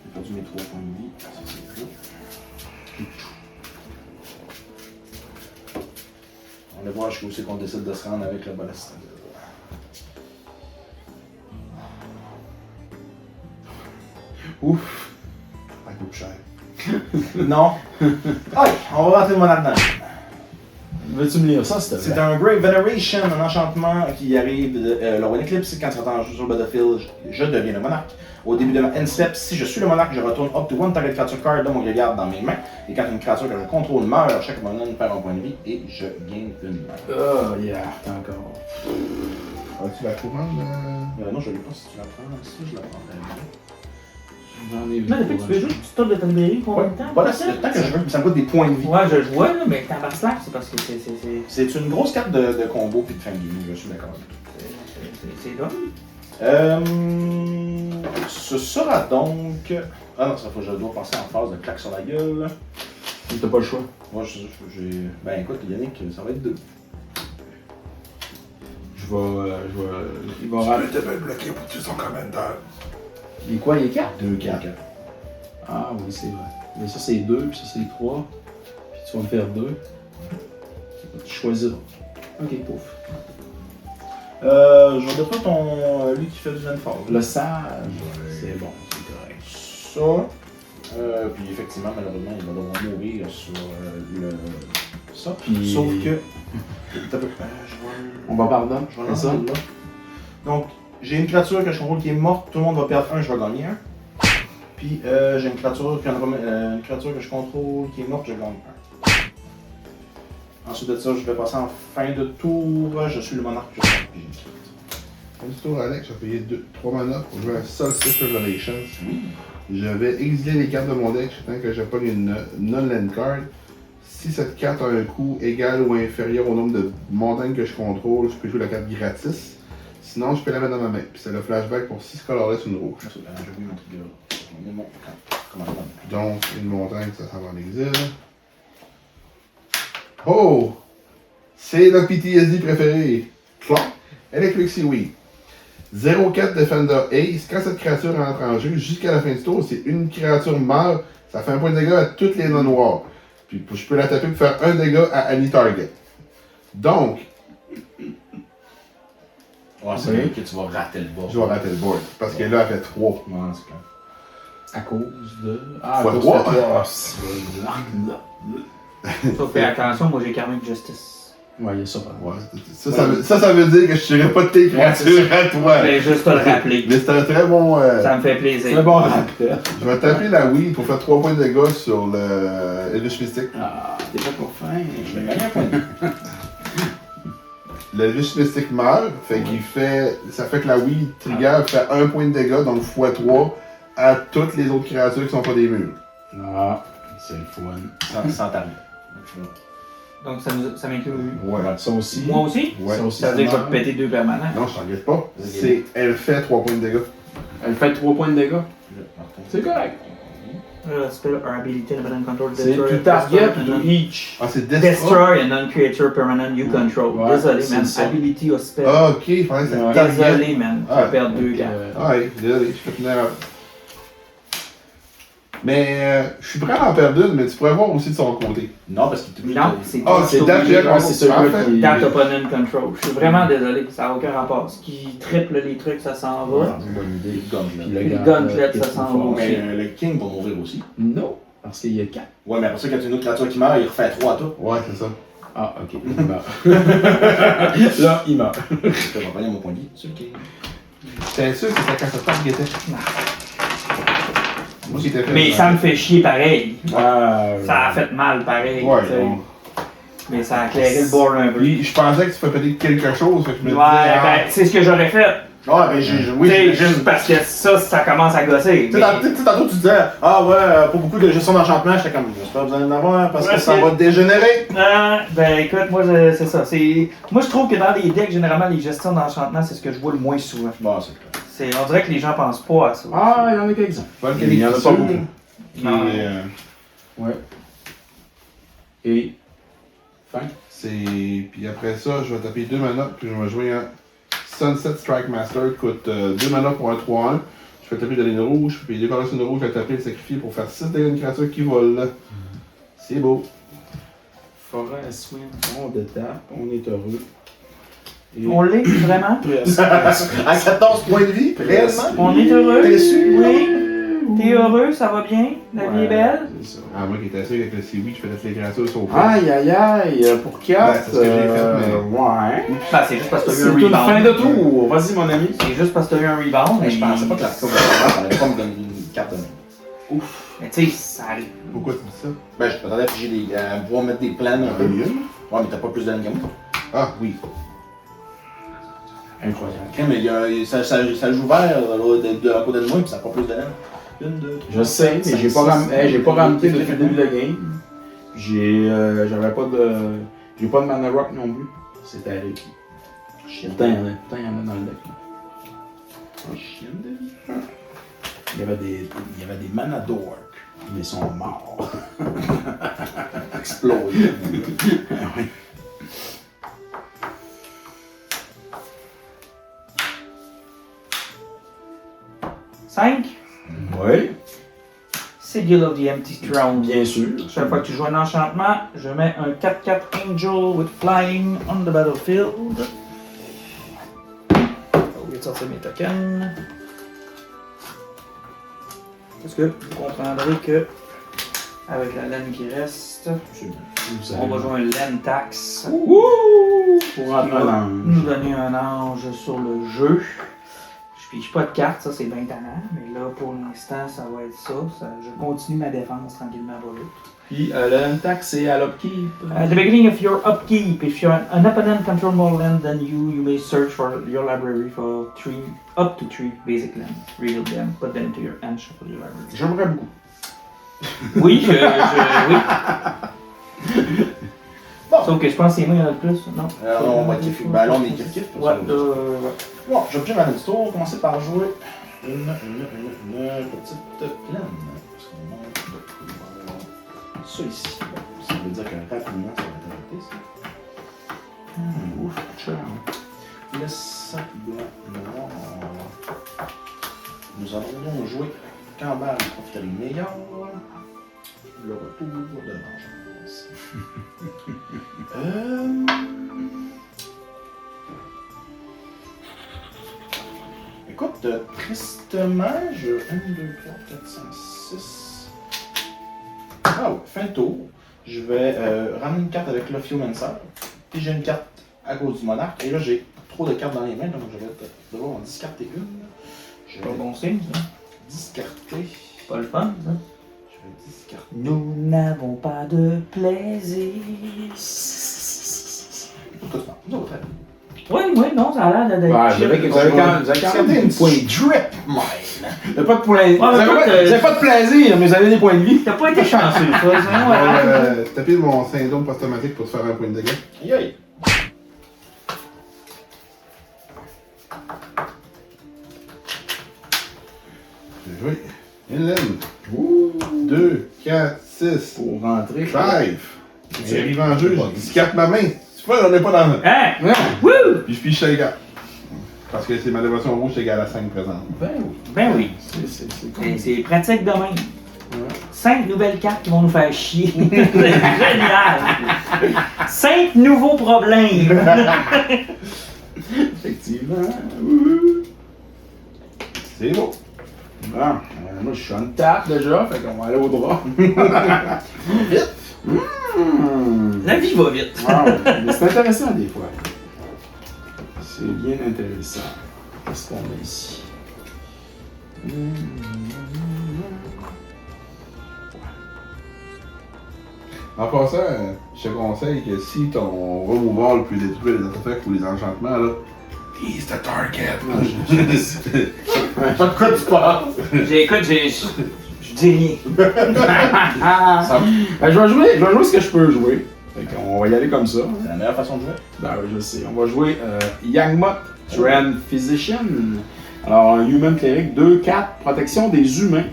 [SPEAKER 3] J'ai perdu mes 3 points de vie. Ça, c'est là. On va voir jusqu'où c'est qu'on décide de se rendre avec le ballast.
[SPEAKER 4] Ouf! Ça coûte cher.
[SPEAKER 3] Non. Ok, on va rentrer mon dedans.
[SPEAKER 5] Veux-tu me lire ça, s'il te
[SPEAKER 3] C'est
[SPEAKER 5] plaît?
[SPEAKER 3] un Great Veneration, un enchantement qui arrive lors d'un éclipse. Quand tu rentres en jeu sur le battlefield, je deviens le monarque. Au début de ma end step, si je suis le monarque, je retourne up to one target creature card de mon graveyard dans mes mains. Et quand une créature que je contrôle meurt, chaque opponent perd un point de vie et je gagne une main.
[SPEAKER 5] Oh, yeah, t'as encore.
[SPEAKER 4] As-tu la couronne?
[SPEAKER 3] Non, je l'ai pas si tu la prends. Si je la prends.
[SPEAKER 5] J'en ai vu.
[SPEAKER 2] Là, depuis que tu peux jouer, tu stockes de ton berry combien de temps?
[SPEAKER 3] Voilà, c'est le temps que je veux, ça me coûte des points de vie.
[SPEAKER 2] Ouais, je le vois, là, mais t'as pas slack, c'est parce que c'est.
[SPEAKER 3] C'est une grosse carte de combo puis de fin de game, je suis d'accord.
[SPEAKER 2] C'est drôle.
[SPEAKER 3] Ce sera donc. Ah non, ça faut que je dois passer en phase de claque sur la gueule.
[SPEAKER 5] T'as pas le choix.
[SPEAKER 3] Moi, j'ai. Ben écoute, Yannick, ça va être 2.
[SPEAKER 5] Je vais. Il va rater.
[SPEAKER 4] Tu devais bloquer pour tuer son commandeur.
[SPEAKER 5] Il est quoi, il est 4?
[SPEAKER 3] 2, 4.
[SPEAKER 5] Ah oui, c'est vrai. Mais ça, c'est 2, puis ça, c'est 3. Puis tu vas me faire 2. Tu choisiras. Ok, pouf.
[SPEAKER 3] Je vais détruire ton. Lui qui fait du landfall.
[SPEAKER 5] Le sage. C'est bon, c'est correct.
[SPEAKER 3] Ça. Puis effectivement, malheureusement, il va devoir mourir sur ça.
[SPEAKER 5] Puis-
[SPEAKER 3] Sauf que. T'as peu.
[SPEAKER 5] On va pardonner.
[SPEAKER 3] Je vais
[SPEAKER 5] C'est ça?
[SPEAKER 3] lancer là. Donc, j'ai une créature que je contrôle qui est morte, tout le monde va perdre 1, je vais gagner 1. Puis j'ai une créature que je contrôle qui est morte, je gagne 1. Ensuite de ça, je vais passer en fin de tour, je suis le monarque, je gagne, puis j'ai une carte.
[SPEAKER 4] Fin du tour, Alex, j'ai payé 3 mana pour jouer un Solstice Revelations. Je vais exiler les cartes de mon deck tant que je pogne une non-land card. Si cette carte a un coût égal ou inférieur au nombre de montagnes que je contrôle, je peux jouer la carte gratis. Sinon, je peux la mettre dans ma main. Puis c'est le flashback pour 6 colorless, une rouge.
[SPEAKER 3] J'ai oublié mon trigger. On est bon. Comment
[SPEAKER 4] Donc, une montagne, ça s'en va en exil. Oh! C'est le PTSD préféré. Clon. Electric Seaweed. 0-4 Defender Ace. Quand cette créature entre en jeu, jusqu'à la fin du tour, si une créature meurt, ça fait un point de dégâts à toutes les non-noirs. Puis je peux la taper pour faire un dégât à any target. Donc,
[SPEAKER 3] Ouais, c'est vrai que tu vas rater le bord.
[SPEAKER 4] je vais rater le board. Parce que là, elle fait 3.
[SPEAKER 3] Ouais, c'est clair.
[SPEAKER 5] À cause de. Ah,
[SPEAKER 4] Fois
[SPEAKER 5] à cause
[SPEAKER 4] trois.
[SPEAKER 5] de 3.
[SPEAKER 2] Sauf fais attention, moi j'ai Karmic Justice.
[SPEAKER 5] Ouais, il y a ça.
[SPEAKER 4] Ouais, ça veut dire que je tuerai pas de tes créatures à toi.
[SPEAKER 2] Je voulais juste te le rappeler.
[SPEAKER 4] Mais c'est un très bon.
[SPEAKER 2] Ça me fait plaisir.
[SPEAKER 5] C'est bon rappel.
[SPEAKER 4] Je vais taper la Wii pour faire 3 points de dégâts sur le Elvish Mystic.
[SPEAKER 5] Ah, t'es pas pour fin.
[SPEAKER 3] Je vais gagner un point de vie.
[SPEAKER 4] L'Elvish Mystic meurt, fait qu'il fait. Ça fait que la Wii trigger fait 1 point de dégâts, donc x3, à toutes les autres créatures qui sont pas des murs.
[SPEAKER 5] Ah, c'est le fun.
[SPEAKER 3] Sans tarder.
[SPEAKER 2] Donc ça m'inclut.
[SPEAKER 4] Ouais.
[SPEAKER 5] Ça aussi.
[SPEAKER 2] Moi aussi?
[SPEAKER 4] Ouais.
[SPEAKER 5] Ça aussi.
[SPEAKER 2] Ça veut dire que je vais
[SPEAKER 5] meurt.
[SPEAKER 2] te péter 2 permanents.
[SPEAKER 4] Non, je t'engage pas. Elle fait 3 points de dégâts.
[SPEAKER 5] Elle fait 3 points de dégâts. C'est correct.
[SPEAKER 2] Spell or ability and control
[SPEAKER 5] C'est
[SPEAKER 2] destroy.
[SPEAKER 5] to target
[SPEAKER 2] destroy,
[SPEAKER 5] to each.
[SPEAKER 4] Ah, c'est Destroy.
[SPEAKER 2] Destroy a non-creature permanent you control.
[SPEAKER 5] Ouais,
[SPEAKER 2] Désolé,
[SPEAKER 5] c'est
[SPEAKER 2] man.
[SPEAKER 5] ça.
[SPEAKER 2] Ability or spell.
[SPEAKER 4] Ah, ok, il fallait que ça
[SPEAKER 5] Ouais.
[SPEAKER 4] target.
[SPEAKER 2] Désolé, man. Tu vas
[SPEAKER 4] Ah,
[SPEAKER 2] perdre 2
[SPEAKER 5] Donc,
[SPEAKER 2] gars.
[SPEAKER 4] Ah, ouais, désolé, je fais une erreur. Mais je suis prêt à en perdre une, mais tu pourrais voir aussi de son côté.
[SPEAKER 3] Non, parce qu'il te
[SPEAKER 2] Non, c'est
[SPEAKER 4] Ah, c'est That Jack,
[SPEAKER 5] Ouais, c'est celui-là
[SPEAKER 4] parfait.
[SPEAKER 5] qui.
[SPEAKER 2] That Opponent Control. Je suis vraiment désolé, ça n'a aucun rapport. Ce qui triple les trucs, ça s'en va.
[SPEAKER 5] Ouais, c'est une bonne idée.
[SPEAKER 3] Gauntlet.
[SPEAKER 5] Puis
[SPEAKER 2] Le
[SPEAKER 5] gauntlet,
[SPEAKER 2] gauntlet, ça
[SPEAKER 5] est
[SPEAKER 2] s'en
[SPEAKER 5] plus fort.
[SPEAKER 2] va.
[SPEAKER 3] Mais le King va mourir aussi.
[SPEAKER 5] Non, parce qu'il y a 4.
[SPEAKER 3] Ouais, mais après ça, quand il y a une autre créature qui meurt, il refait 3 à tout.
[SPEAKER 4] Ouais, c'est ça.
[SPEAKER 5] Ah, ok, il meurt. Là, il meurt.
[SPEAKER 3] Je vais revenir mon point de vie sur le King.
[SPEAKER 4] T'es sûr que c'est quand ça targetait? Moi, j'étais fait.
[SPEAKER 2] Mais ça me fait chier pareil.
[SPEAKER 5] Ah,
[SPEAKER 2] Ça a fait mal pareil.
[SPEAKER 4] Ouais,
[SPEAKER 2] tu sais.
[SPEAKER 4] bon.
[SPEAKER 2] Mais ça a éclairé le board un peu.
[SPEAKER 4] Puis, je pensais que tu fais peut-être quelque chose, fait que je me disais.
[SPEAKER 2] Ouais,
[SPEAKER 4] ah,
[SPEAKER 2] ben, c'est ce que j'aurais fait.
[SPEAKER 3] Ouais, ben, oui,
[SPEAKER 2] Tu sais,
[SPEAKER 3] j'imagine.
[SPEAKER 2] juste parce que ça commence à gosser.
[SPEAKER 3] Tu sais, tantôt tu disais, ah ouais, pas beaucoup de gestion d'enchantement, j'étais comme, j'espère que vous allez en avoir parce que
[SPEAKER 2] Parce
[SPEAKER 3] ça
[SPEAKER 2] que-
[SPEAKER 3] va dégénérer.
[SPEAKER 2] Ben écoute, moi c'est ça. Moi je trouve que dans les decks, généralement, les gestions d'enchantement, c'est ce que je vois le moins souvent.
[SPEAKER 3] Bon, c'est clair.
[SPEAKER 2] On dirait que les gens pensent pas à ça.
[SPEAKER 5] Ah, il y en a quelques-uns.
[SPEAKER 4] Paul
[SPEAKER 5] Il y en a pas
[SPEAKER 4] Fissure,
[SPEAKER 5] beaucoup.
[SPEAKER 4] qui
[SPEAKER 2] Non.
[SPEAKER 4] est,
[SPEAKER 5] Ouais. Et. Fin.
[SPEAKER 4] c'est. Puis après ça, je vais taper 2 mana, puis je vais jouer un Sunset Strike Master, coûte 2 mana pour un 3-1. Je vais taper de la ligne rouge, puis 2 collections de rouge, je vais taper le sacrifier pour faire 6 dégâts d'une créature qui vole. C'est beau.
[SPEAKER 5] Forêt, swing, on détape, on est heureux. Et
[SPEAKER 2] On l'est vraiment?
[SPEAKER 3] À 14 points de vie, réellement.
[SPEAKER 2] On est heureux?
[SPEAKER 3] T'es sûr?
[SPEAKER 2] Oui. T'es heureux? Ça va bien? La vie est belle?
[SPEAKER 5] C'est ça.
[SPEAKER 4] Ah, moi qui étais sûr avec le Seaweed, je fais toutes les créatures sauf.
[SPEAKER 5] Aïe aïe aïe, pour 4.
[SPEAKER 4] Ben, c'est ce que j'ai fait, mais-
[SPEAKER 5] Ouais.
[SPEAKER 2] Ben, c'est juste parce que t'as
[SPEAKER 5] C'est
[SPEAKER 2] eu un
[SPEAKER 5] une fin de
[SPEAKER 2] rebound.
[SPEAKER 5] tour. Vas-y, mon ami.
[SPEAKER 2] C'est juste parce que t'as eu un rebound.
[SPEAKER 3] Mais je pensais pas que la coupe de allait pas me donner une carte de main.
[SPEAKER 2] Mais tu sais, ça arrive.
[SPEAKER 4] Pourquoi tu dis ça?
[SPEAKER 3] Ben, je m'attendais à pouvoir mettre des plans un peu mieux. Ouais, mais t'as pas plus de que moi.
[SPEAKER 4] Ah, oui.
[SPEAKER 5] Incroyable.
[SPEAKER 3] Ok, mais ça joue vert à côté de moi, puis ça n'a pas plus de laine. 1, 2, 3.
[SPEAKER 5] Je sais, mais j'ai pas ramté depuis le début de la game. J'avais pas de. J'ai pas de mana rock non plus. C'est terrible. Pourtant, il y en a dans le deck. Là. Il y avait des mana dork, mais ils sont morts.
[SPEAKER 3] Explose.
[SPEAKER 5] Oui.
[SPEAKER 2] Cinq.
[SPEAKER 5] Oui,
[SPEAKER 2] Sigil of the Empty Throne.
[SPEAKER 5] bien sûr.
[SPEAKER 2] Chaque fois que tu joues un enchantement, je mets un 4-4 Angel with Flying on the battlefield. Au lieu de sortir mes tokens. Parce que vous comprendrez que, avec la laine qui reste, on va jouer un laine tax.
[SPEAKER 5] Pour rentrer dans
[SPEAKER 2] Nous donner un ange sur le jeu. Je pige pas de cartes, ça c'est bien tannant, mais là pour l'instant ça va être ça. Je continue ma défense tranquillement pas vite.
[SPEAKER 5] Puis le tax, c'est à l'upkeep.
[SPEAKER 2] At the beginning of your upkeep, if you're an opponent control more land than you may search for your library for up to 3 basic lands. Reveal them, put them into your hand, shuffle your library.
[SPEAKER 5] J'aimerais beaucoup.
[SPEAKER 2] Oui, oui.
[SPEAKER 3] Bon.
[SPEAKER 2] Sauf que je pense que c'est moi qui en a le plus, non?
[SPEAKER 3] On va kiff. Ben là, on est kiff.
[SPEAKER 2] Ouais, ouais.
[SPEAKER 3] Bon, je vais ma next tour, commencer par jouer une petite plaine. Parce qu'on manque de pouvoir. Ça ici. Bon, ça veut dire que rapidement, ça va être arrêté, ça.
[SPEAKER 5] Ouf, cher.
[SPEAKER 3] Laisse blanc noir. Nous allons jouer Cambal Profiterie meilleur. Le retour de vengeance. Écoute, tristement, je. 1, 2, 3, 4, 5, 6. Ah ouais, fin de tour. Je vais ramener une carte avec l'Ophiomancer. Puis j'ai une carte à cause du monarque. Et là, j'ai trop de cartes dans les mains, donc je vais devoir en discarter une. Je
[SPEAKER 2] Pas
[SPEAKER 3] vais
[SPEAKER 2] bon signe, ça.
[SPEAKER 3] discarter.
[SPEAKER 2] Pas le fun, ça.
[SPEAKER 3] Je vais discarter.
[SPEAKER 2] Nous n'avons pas de plaisir.
[SPEAKER 3] Pourquoi tu parles? Nous autres, hein?
[SPEAKER 2] Oui, oui, non, ça a l'air d'être.
[SPEAKER 5] Ouais, vous avez quand même des points de vie.
[SPEAKER 3] drip, mine.
[SPEAKER 5] Vous avez pas de points.
[SPEAKER 2] mais
[SPEAKER 5] Vous avez
[SPEAKER 2] toi,
[SPEAKER 5] vous avez pas de plaisir, mais vous avez des points de vie.
[SPEAKER 2] T'as pas été chanceux, toi, sinon, ouais.
[SPEAKER 4] Taper mon syndrome post-traumatique pour te faire un point de dégâts.
[SPEAKER 3] Aïe aïe.
[SPEAKER 4] Bien joué. Une laine. 2, 4, 6,
[SPEAKER 5] Pour rentrer.
[SPEAKER 4] 5. J'arrive en jeu, je discarte ma main. Tu vois, j'en ai pas dans le.
[SPEAKER 2] Hein?
[SPEAKER 5] Ouais.
[SPEAKER 2] Wouh!
[SPEAKER 4] Puis je pige chez les gars. Parce que c'est ma dévotion rouge égale à 5 présente.
[SPEAKER 5] Ben oui.
[SPEAKER 2] Ben oui.
[SPEAKER 5] C'est
[SPEAKER 2] C'est pratique de même. 5 nouvelles cartes qui vont nous faire chier. C'est génial! 5 nouveaux problèmes!
[SPEAKER 5] Effectivement.
[SPEAKER 4] C'est beau.
[SPEAKER 5] Bon, moi je suis en tap déjà, fait qu'on va aller au drap.
[SPEAKER 2] La vie va vite.
[SPEAKER 5] Wow, mais c'est intéressant des fois. C'est bien intéressant. Qu'est-ce qu'on a ici?
[SPEAKER 4] En passant, je te conseille que si ton removal peut détruire les artefacts ou les enchantements, là, he's the target.
[SPEAKER 3] Pas de quoi tu parles.
[SPEAKER 2] Écoute, je dis rien.
[SPEAKER 5] Ben, je vais jouer ce que je peux jouer. Fait qu'on va y aller comme ça.
[SPEAKER 3] C'est la meilleure façon de jouer.
[SPEAKER 5] Ben oui, je sais. On va jouer Yangmot, Trend Physician. Alors, un Human Cleric, 2-4, protection des humains.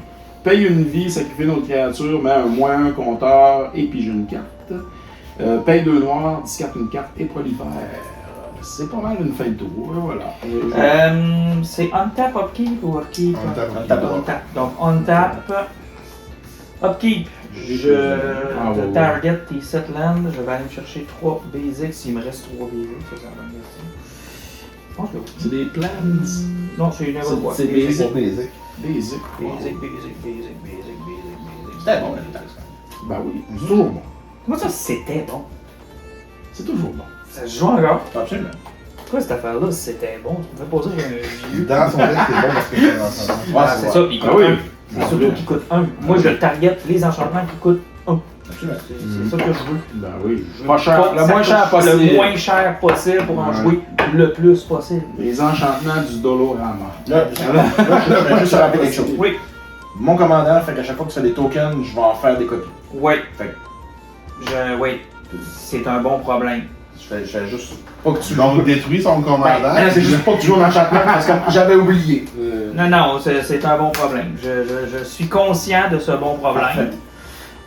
[SPEAKER 5] Paye une vie, sacrifie notre créature, met un -1 compteur et pige une carte. Paye 2 noirs, discarte une carte et prolifère. C'est pas mal une fin de tour, voilà.
[SPEAKER 2] C'est on-tap, upkeep ou upkeep?
[SPEAKER 4] On tape.
[SPEAKER 2] On-tap. Donc, on-tap, upkeep. Je target tes 7 lands, je vais aller me chercher 3 basics. S'il me reste 3 basics, c'est ça la bonne question. Je pense que oui.
[SPEAKER 5] C'est des plans.
[SPEAKER 2] Non, c'est une erreur.
[SPEAKER 5] C'est
[SPEAKER 2] Basic.
[SPEAKER 5] basic.
[SPEAKER 2] Basic.
[SPEAKER 5] Basic.
[SPEAKER 2] Basic.
[SPEAKER 3] C'était bon, la vitesse.
[SPEAKER 5] Ben oui, c'est toujours bon.
[SPEAKER 2] Comment ça, c'était bon?
[SPEAKER 5] C'est toujours bon.
[SPEAKER 2] Ça se joue encore.
[SPEAKER 3] Absolument.
[SPEAKER 2] Pourquoi cette affaire-là, c'était bon? Tu me fais poser un vieux.
[SPEAKER 4] Dans son deck, c'est bon parce que c'est un enchantement.
[SPEAKER 3] Ouais,
[SPEAKER 2] C'est ça, puis il coûte
[SPEAKER 5] Ah oui.
[SPEAKER 2] 1. C'est surtout qu'il coûte 1. Moi, je target les enchantements qui coûtent 1.
[SPEAKER 3] Absolument.
[SPEAKER 2] C'est ça que je veux.
[SPEAKER 5] Ben oui. Pas cher. Le
[SPEAKER 2] Ça
[SPEAKER 5] moins cher
[SPEAKER 2] coûte
[SPEAKER 5] possible.
[SPEAKER 2] Le moins cher possible pour en
[SPEAKER 5] Ouais.
[SPEAKER 2] jouer le plus possible.
[SPEAKER 5] Les enchantements du Dolorama.
[SPEAKER 3] Là, je vais juste rappeler quelque chose.
[SPEAKER 2] Oui.
[SPEAKER 3] Mon commandant fait qu'à chaque fois que tu fais des tokens, je vais en faire des copies.
[SPEAKER 2] Oui.
[SPEAKER 3] Fait
[SPEAKER 2] Oui. C'est un bon problème.
[SPEAKER 3] que je fais juste pas que tu
[SPEAKER 4] Donc, détruit son commandant.
[SPEAKER 3] Ben, c'est juste pas que tu joues en enchantement parce que j'avais oublié.
[SPEAKER 2] Non, c'est un bon problème. Je suis conscient de ce bon
[SPEAKER 3] Parfait.
[SPEAKER 2] problème.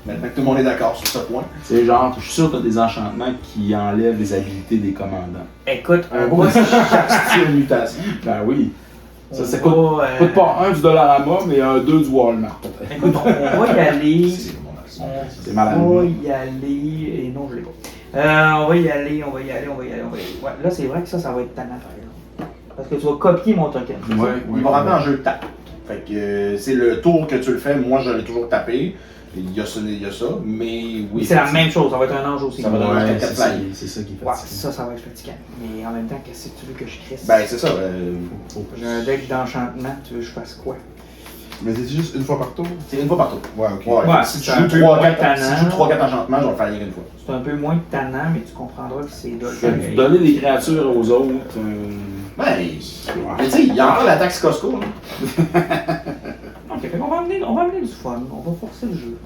[SPEAKER 3] Maintenant que tout le monde est d'accord sur ce point.
[SPEAKER 5] C'est genre, je suis sûr que t'as des enchantements qui enlèvent les habilités des commandants.
[SPEAKER 2] Écoute,
[SPEAKER 5] Un
[SPEAKER 2] on
[SPEAKER 5] beau
[SPEAKER 2] va...
[SPEAKER 3] Style mutation.
[SPEAKER 5] Ben oui. Ça
[SPEAKER 2] on
[SPEAKER 5] coûte,
[SPEAKER 2] va,
[SPEAKER 5] coûte pas un du Dollarama, mais un 2 du Walmart peut-être.
[SPEAKER 2] Écoute, on va y aller.
[SPEAKER 5] C'est
[SPEAKER 2] On
[SPEAKER 5] malade.
[SPEAKER 2] va y aller. Et non, je l'ai pas. On va y aller. Ouais, là, c'est vrai que ça va être ta affaire. Parce que tu vas copier mon token. c'est ça?
[SPEAKER 5] Ouais,
[SPEAKER 3] Il va rentrer en jeu de tape. Fait que c'est le tour que tu le fais, moi je l'ai toujours tapé. Il y a ça, mais oui.
[SPEAKER 2] C'est la même chose, ça va être un ange aussi.
[SPEAKER 3] Ça va donner
[SPEAKER 5] Ouais,
[SPEAKER 3] un
[SPEAKER 5] c'est
[SPEAKER 3] 4
[SPEAKER 5] ça,
[SPEAKER 3] fly.
[SPEAKER 5] c'est ça qui fait.
[SPEAKER 2] Ouais, ça va être fatigant. Mais en même temps, qu'est-ce que tu veux que je crisse?
[SPEAKER 3] Ben c'est ça.
[SPEAKER 2] J'ai un deck d'enchantement, tu veux que je fasse quoi?
[SPEAKER 4] Mais c'est juste une fois par tour?
[SPEAKER 3] C'est une fois par tour.
[SPEAKER 4] Ouais, ok.
[SPEAKER 3] Ouais,
[SPEAKER 2] Ouais,
[SPEAKER 3] si tu
[SPEAKER 2] c'est un
[SPEAKER 3] joues
[SPEAKER 2] peu moins
[SPEAKER 3] 3-4
[SPEAKER 2] tannant.
[SPEAKER 3] enchantements, je vais le faire rien qu'une fois.
[SPEAKER 2] C'est un peu moins tannant, mais tu comprendras que c'est
[SPEAKER 5] Tu donner des créatures aux autres.
[SPEAKER 3] Ben, mais tu sais, il y a encore la taxe Costco. Là.
[SPEAKER 2] Ok, fait qu'on va amener du fun, on va forcer le jeu.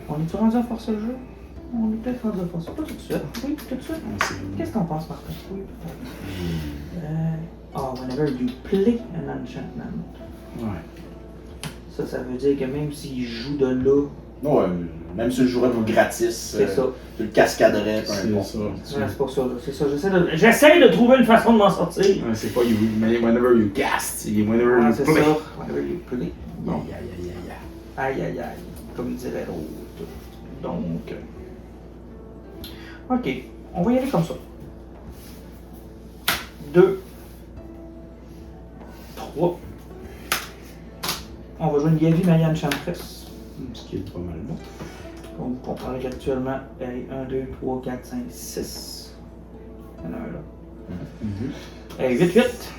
[SPEAKER 2] On est-tu rendu à forcer le jeu? On est peut-être rendu à forcer. Pas tout de suite. Oui, tout de suite. Qu'est-ce que t'en penses, Martin? Oui, peut-être. Whenever you play an enchantment.
[SPEAKER 5] Ouais.
[SPEAKER 2] Ça veut dire que même s'il joue de là,
[SPEAKER 3] Ouais, même si je jouerais pour gratis,
[SPEAKER 2] c'est ça.
[SPEAKER 3] tu le cascaderais, peu
[SPEAKER 5] C'est
[SPEAKER 3] importe.
[SPEAKER 5] ça.
[SPEAKER 2] Ouais, c'est pour ça, là. C'est ça. J'essaie de trouver une façon de m'en sortir.
[SPEAKER 5] Ouais, c'est pas you, mais whenever you cast, c'est whenever
[SPEAKER 2] Ouais,
[SPEAKER 5] you
[SPEAKER 2] c'est
[SPEAKER 5] play.
[SPEAKER 2] ça. Whenever you play.
[SPEAKER 5] Bon.
[SPEAKER 2] Aïe, aïe, aïe. Comme dirait l'autre. Donc. Ok, on va y aller comme ça. 2. 3. On va jouer une Yavi Maya Enchantress.
[SPEAKER 5] Ce qui est pas mal bon.
[SPEAKER 2] Donc, on parle qu'actuellement, 1, 2, 3, 4, 5, 6. Il y en a un là. 8, 8.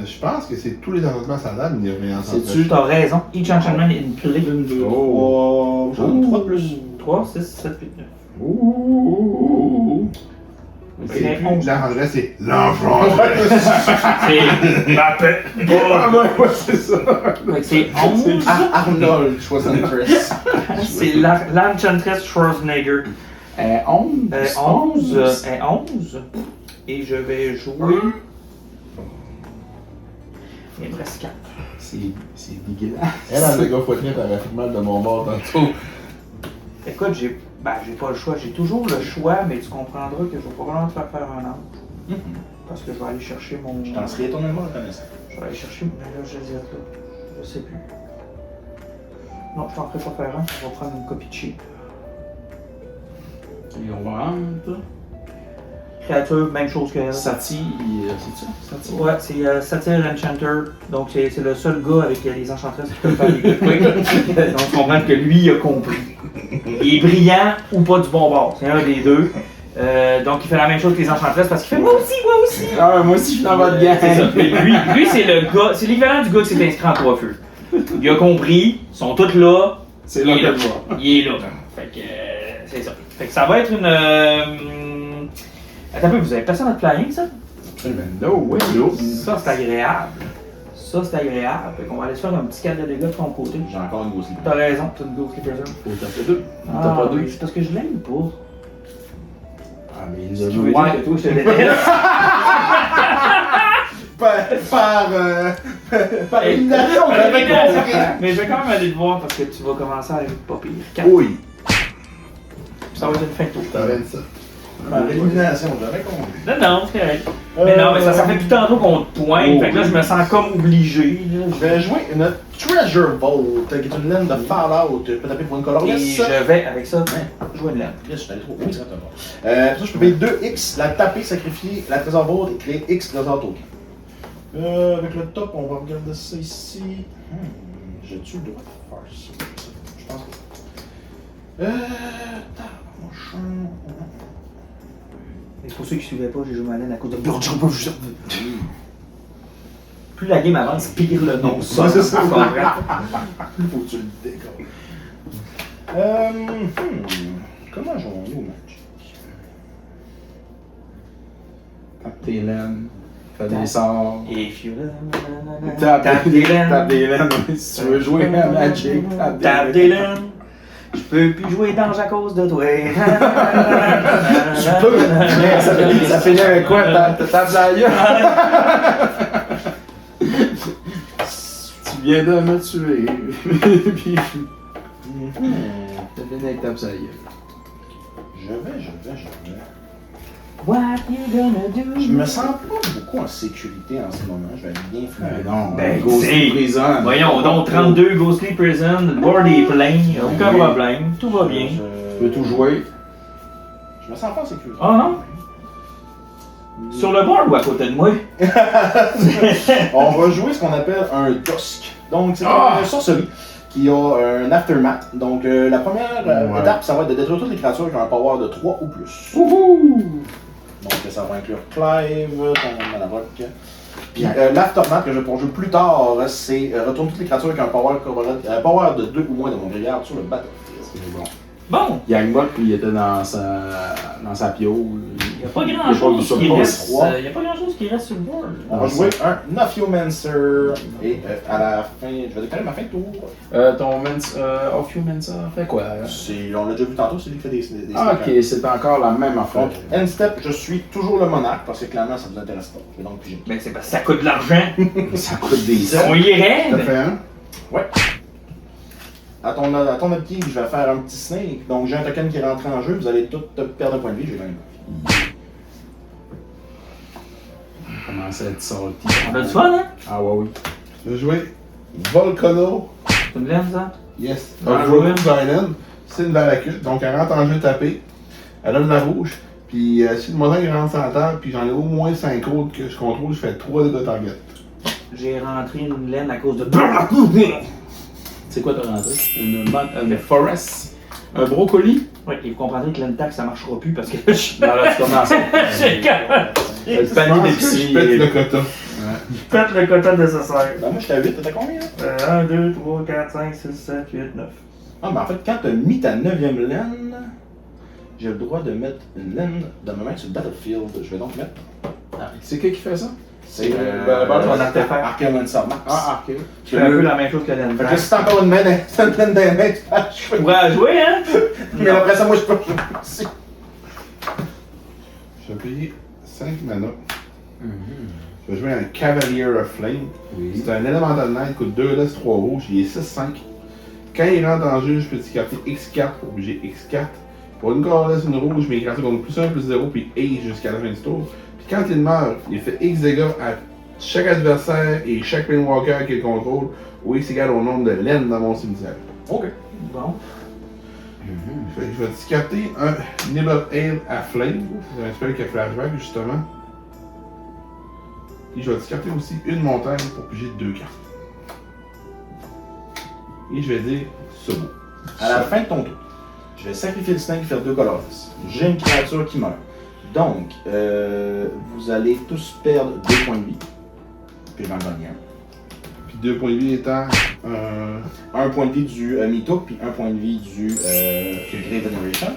[SPEAKER 4] Je pense que c'est tous les enchantements standards, mais il y a rien
[SPEAKER 5] C'est-tu-
[SPEAKER 2] T'as raison. Each enchantment in play. 2,
[SPEAKER 5] Oh.
[SPEAKER 3] 3 plus.
[SPEAKER 2] 3, 6, 7, 8, 9.
[SPEAKER 5] Ouh.
[SPEAKER 4] C'est
[SPEAKER 2] Mais
[SPEAKER 4] plus
[SPEAKER 2] 11.
[SPEAKER 4] l'enchantress, c'est l'enfant.
[SPEAKER 2] C'est la paix.
[SPEAKER 5] Ah ouais, c'est ça.
[SPEAKER 2] C'est 11.
[SPEAKER 3] Arnold Schwarzenegger.
[SPEAKER 2] C'est l'Enchantress Schwarzenegger.
[SPEAKER 5] 11.
[SPEAKER 2] 11. 11. Et je vais jouer. Il me reste 4.
[SPEAKER 5] C'est dégueulasse.
[SPEAKER 4] Elle, le gars fouetterie, t'avais fait mal de mon bord tantôt.
[SPEAKER 2] Écoute, j'ai pas le choix. J'ai toujours le choix, mais tu comprendras que je vais pas vraiment te faire faire un ange. Parce que je vais aller chercher mon.
[SPEAKER 3] Je t'en serais étonnamment reconnaissant.
[SPEAKER 2] Je vais aller chercher. Mais là, je dis là. Je sais plus. Non, je t'en ferai pas faire un. On va prendre une copie de cheap.
[SPEAKER 5] Et on rentre.
[SPEAKER 2] Créature, même chose que elle.
[SPEAKER 5] Sati, c'est ça? Sati?
[SPEAKER 2] Ouais, c'est Satyr Enchanter. Donc, c'est le seul gars avec les enchantresses qui peut faire des good quick. Donc, on comprend que lui, il a compris. Il est brillant ou pas du bon bord. C'est un des deux. Donc, il fait la même chose que les enchanteresses parce qu'il fait moi aussi, moi aussi.
[SPEAKER 5] Ah ouais, moi aussi, je suis dans votre gang.
[SPEAKER 2] C'est ça. Mais lui c'est le gars, c'est l'équivalent du gars qui s'est inscrit en 3 feux. Il a compris, ils sont tous là.
[SPEAKER 5] C'est là que je vois.
[SPEAKER 2] Il est là. Fait que, c'est ça. Fait que ça va être une. Attends un peu, vous avez passé notre planning, ça?
[SPEAKER 5] No, oui, no.
[SPEAKER 2] Ça, c'est agréable. Ça, c'est agréable. Fait qu'on va aller se faire un petit 4 de dégâts de ton côté.
[SPEAKER 3] J'ai encore une grosse ligne.
[SPEAKER 2] T'as raison, t'as une Ghost Keeper.
[SPEAKER 5] Faut taper deux.
[SPEAKER 2] Ah,
[SPEAKER 5] T'as pas deux.
[SPEAKER 2] c'est parce que je l'aime pas.
[SPEAKER 5] Ah, mais il nous a
[SPEAKER 2] Tu
[SPEAKER 5] joué.
[SPEAKER 2] veux dire que toi, je te déteste?
[SPEAKER 3] Par élimination, j'avais compris.
[SPEAKER 2] Mais je vais quand même aller te voir parce que tu vas commencer à être pas pire. 4.
[SPEAKER 4] Oui.
[SPEAKER 2] Ça va être une fin de tour.
[SPEAKER 4] T'avais ça.
[SPEAKER 3] Par élimination, j'avais compris.
[SPEAKER 2] Non, c'est correct. Mais non, mais ça fait plus tantôt qu'on te pointe. Fait que là, je me sens comme obligé.
[SPEAKER 3] Je vais jouer une Treasure Vault, qui est une laine de Fallout. Je peux taper pour une
[SPEAKER 2] Et
[SPEAKER 3] colorless.
[SPEAKER 2] je vais, avec ça, jouer une laine.
[SPEAKER 3] Yes, je suis allé trop haut, c'est bon. Pour ça, je peux payer 2X, la taper, sacrifier la Trésor Vault et créer X Trésor Token. Avec le top, on va regarder ça ici. J'ai-tu le droit de faire ça? Je pense que.
[SPEAKER 2] Et pour ceux qui ne suivaient pas, j'ai joué ma laine à cause de Plus la game avance, pire le nom. Ça,
[SPEAKER 3] c'est ça.
[SPEAKER 2] tu comprends?
[SPEAKER 3] Plus faut que tu le décolles. Comment jouons-nous au match?
[SPEAKER 5] Tape tes laines. Fais des sorts.
[SPEAKER 2] If you
[SPEAKER 5] Tape
[SPEAKER 2] des laines.
[SPEAKER 5] Tape des laines. Si tu veux jouer à Magic,
[SPEAKER 2] Tape des laines. Je peux plus jouer d'ange à cause de toi.
[SPEAKER 5] Tu peux, mais ça finit avec quoi? Tape la gueule. Tu viens de me tuer. Puis. Ça finit avec tape sa gueule.
[SPEAKER 3] Je vais.
[SPEAKER 2] What you gonna do?
[SPEAKER 3] Je me sens pas beaucoup en sécurité en ce moment. Je vais être bien fluide.
[SPEAKER 5] Non,
[SPEAKER 2] Ben,
[SPEAKER 5] Ghostly
[SPEAKER 2] c'est-
[SPEAKER 5] Prison.
[SPEAKER 2] Voyons donc, 32 Ghostly Prison, le board est plein, aucun
[SPEAKER 5] Oui.
[SPEAKER 2] problème, tout va bien.
[SPEAKER 5] Tu peux tout jouer.
[SPEAKER 3] Je me sens pas en sécurité.
[SPEAKER 2] Ah non? Sur le board ou à côté de moi?
[SPEAKER 3] On va jouer ce qu'on appelle un Dusk. Donc, c'est
[SPEAKER 5] Ah!
[SPEAKER 3] une sorcellerie qui a un Aftermath. Donc, la première
[SPEAKER 5] Ouais.
[SPEAKER 3] étape, ça va être de détruire toutes les créatures qui ont un power de 3 ou plus.
[SPEAKER 5] Wouhou!
[SPEAKER 3] Donc, ça va inclure Clive, ton Malavoc. Puis, l'Aftermath que je vais jouer plus tard, c'est retourner toutes les créatures qui ont un power de 2 ou moins de mon gréard sur le battlefield.
[SPEAKER 5] C'est bon.
[SPEAKER 2] Bon,
[SPEAKER 5] Yangmok, lui, il était dans sa piole.
[SPEAKER 2] il n'y a pas grand chose qui reste. Il n'y a pas grand chose qui reste sur le board.
[SPEAKER 3] On va jouer un Nephiomancer et à la fin, je vais décaler ma fin de tour.
[SPEAKER 5] Ton Ophiomancer fait quoi?
[SPEAKER 3] On l'a déjà vu tantôt, c'est lui qui fait des
[SPEAKER 5] Ah,
[SPEAKER 3] stacks.
[SPEAKER 5] ok, c'est encore la même affaire.
[SPEAKER 3] Donc, end step, je suis toujours le monarque parce que clairement ça vous intéresse pas. Je vais donc piger.
[SPEAKER 2] Ben c'est parce que ça coûte de l'argent.
[SPEAKER 5] Ça coûte des
[SPEAKER 2] On y
[SPEAKER 4] T'as
[SPEAKER 2] raide.
[SPEAKER 4] fait un?
[SPEAKER 3] Ouais. À ton upkeep, je vais faire un petit snake. Donc j'ai un token qui est rentré en jeu, vous allez tous perdre un point de vie, j'ai gagné.
[SPEAKER 5] On commence à être salty.
[SPEAKER 2] On a du fun, hein?
[SPEAKER 5] Ah, ouais, oui.
[SPEAKER 4] Je vais jouer Volcano.
[SPEAKER 2] C'est une laine, ça?
[SPEAKER 4] Yes.
[SPEAKER 2] Ah,
[SPEAKER 4] Volcano Island. C'est une valacute. Donc, elle rentre en jeu tapé. Elle a de la rouge. Puis, si le modèle il rentre sur la table, puis j'en ai au moins 5 autres que je contrôle, je fais 3 dégâts target.
[SPEAKER 2] J'ai rentré une laine à cause de...
[SPEAKER 5] C'est quoi t'as rentré? Une Forest? Un brocoli?
[SPEAKER 2] Oui, et vous comprendrez que l'entac ça marchera plus parce que je suis...
[SPEAKER 5] Non, là, tu commences.
[SPEAKER 2] J'ai
[SPEAKER 5] Le
[SPEAKER 4] Je
[SPEAKER 5] panier
[SPEAKER 4] pense que
[SPEAKER 5] d'épicerie.
[SPEAKER 4] je pète le quota.
[SPEAKER 2] fait le quota nécessaire.
[SPEAKER 3] Ben moi j'étais à 8, t'étais combien là?
[SPEAKER 2] 1, 2, 3, 4, 5, 6, 7, 8, 9.
[SPEAKER 3] Ah ben en fait quand t'as mis ta 9e laine, j'ai le droit de mettre une laine de ma main sur le battlefield. Je vais donc mettre.
[SPEAKER 5] C'est qui fait ça?
[SPEAKER 3] C'est
[SPEAKER 2] ton artefact.
[SPEAKER 3] Archaeomancer Max.
[SPEAKER 5] Ah, ok.
[SPEAKER 2] Je fais un peu la même chose que l'entac.
[SPEAKER 3] Fait que si t'as encore une main, c'est une laine des mains,
[SPEAKER 2] Je pourrais la jouer, hein?
[SPEAKER 3] mais après ça, moi je peux jouer aussi.
[SPEAKER 4] Je vais payer 5 mana. Je vais jouer un Cavalier of Flame.
[SPEAKER 5] Oui.
[SPEAKER 4] C'est un Elemental Knight, coûte 2 laisses 3 rouges, il est 6-5. Quand il rentre en jeu, je peux discarter X4 pour bouger X4. Pour une laisse une rouge, mais il cartes contre plus 1, plus 0, puis Ace jusqu'à la fin du tour. Puis quand il meurt, il fait X dégâts à chaque adversaire et chaque Planewalker qu'il contrôle, ou X égale au nombre de laines dans mon cimetière.
[SPEAKER 3] Ok.
[SPEAKER 2] Bon.
[SPEAKER 4] Fait que je vais discarter un Nib of Ale à Flame. C'est un spell qui a flashback justement. Et je vais discarter aussi une montagne pour piger 2 cartes. Et je vais dire ce mot.
[SPEAKER 3] À la fin de ton tour, je vais sacrifier le snake et faire 2 colorless. J'ai une créature qui meurt. Donc, vous allez tous perdre 2 points de vie. Puis je vais en gagner un.
[SPEAKER 4] Puis 2 points de vie étant.
[SPEAKER 3] Un point de vie du Mito, puis un point de vie du Grave Veneration.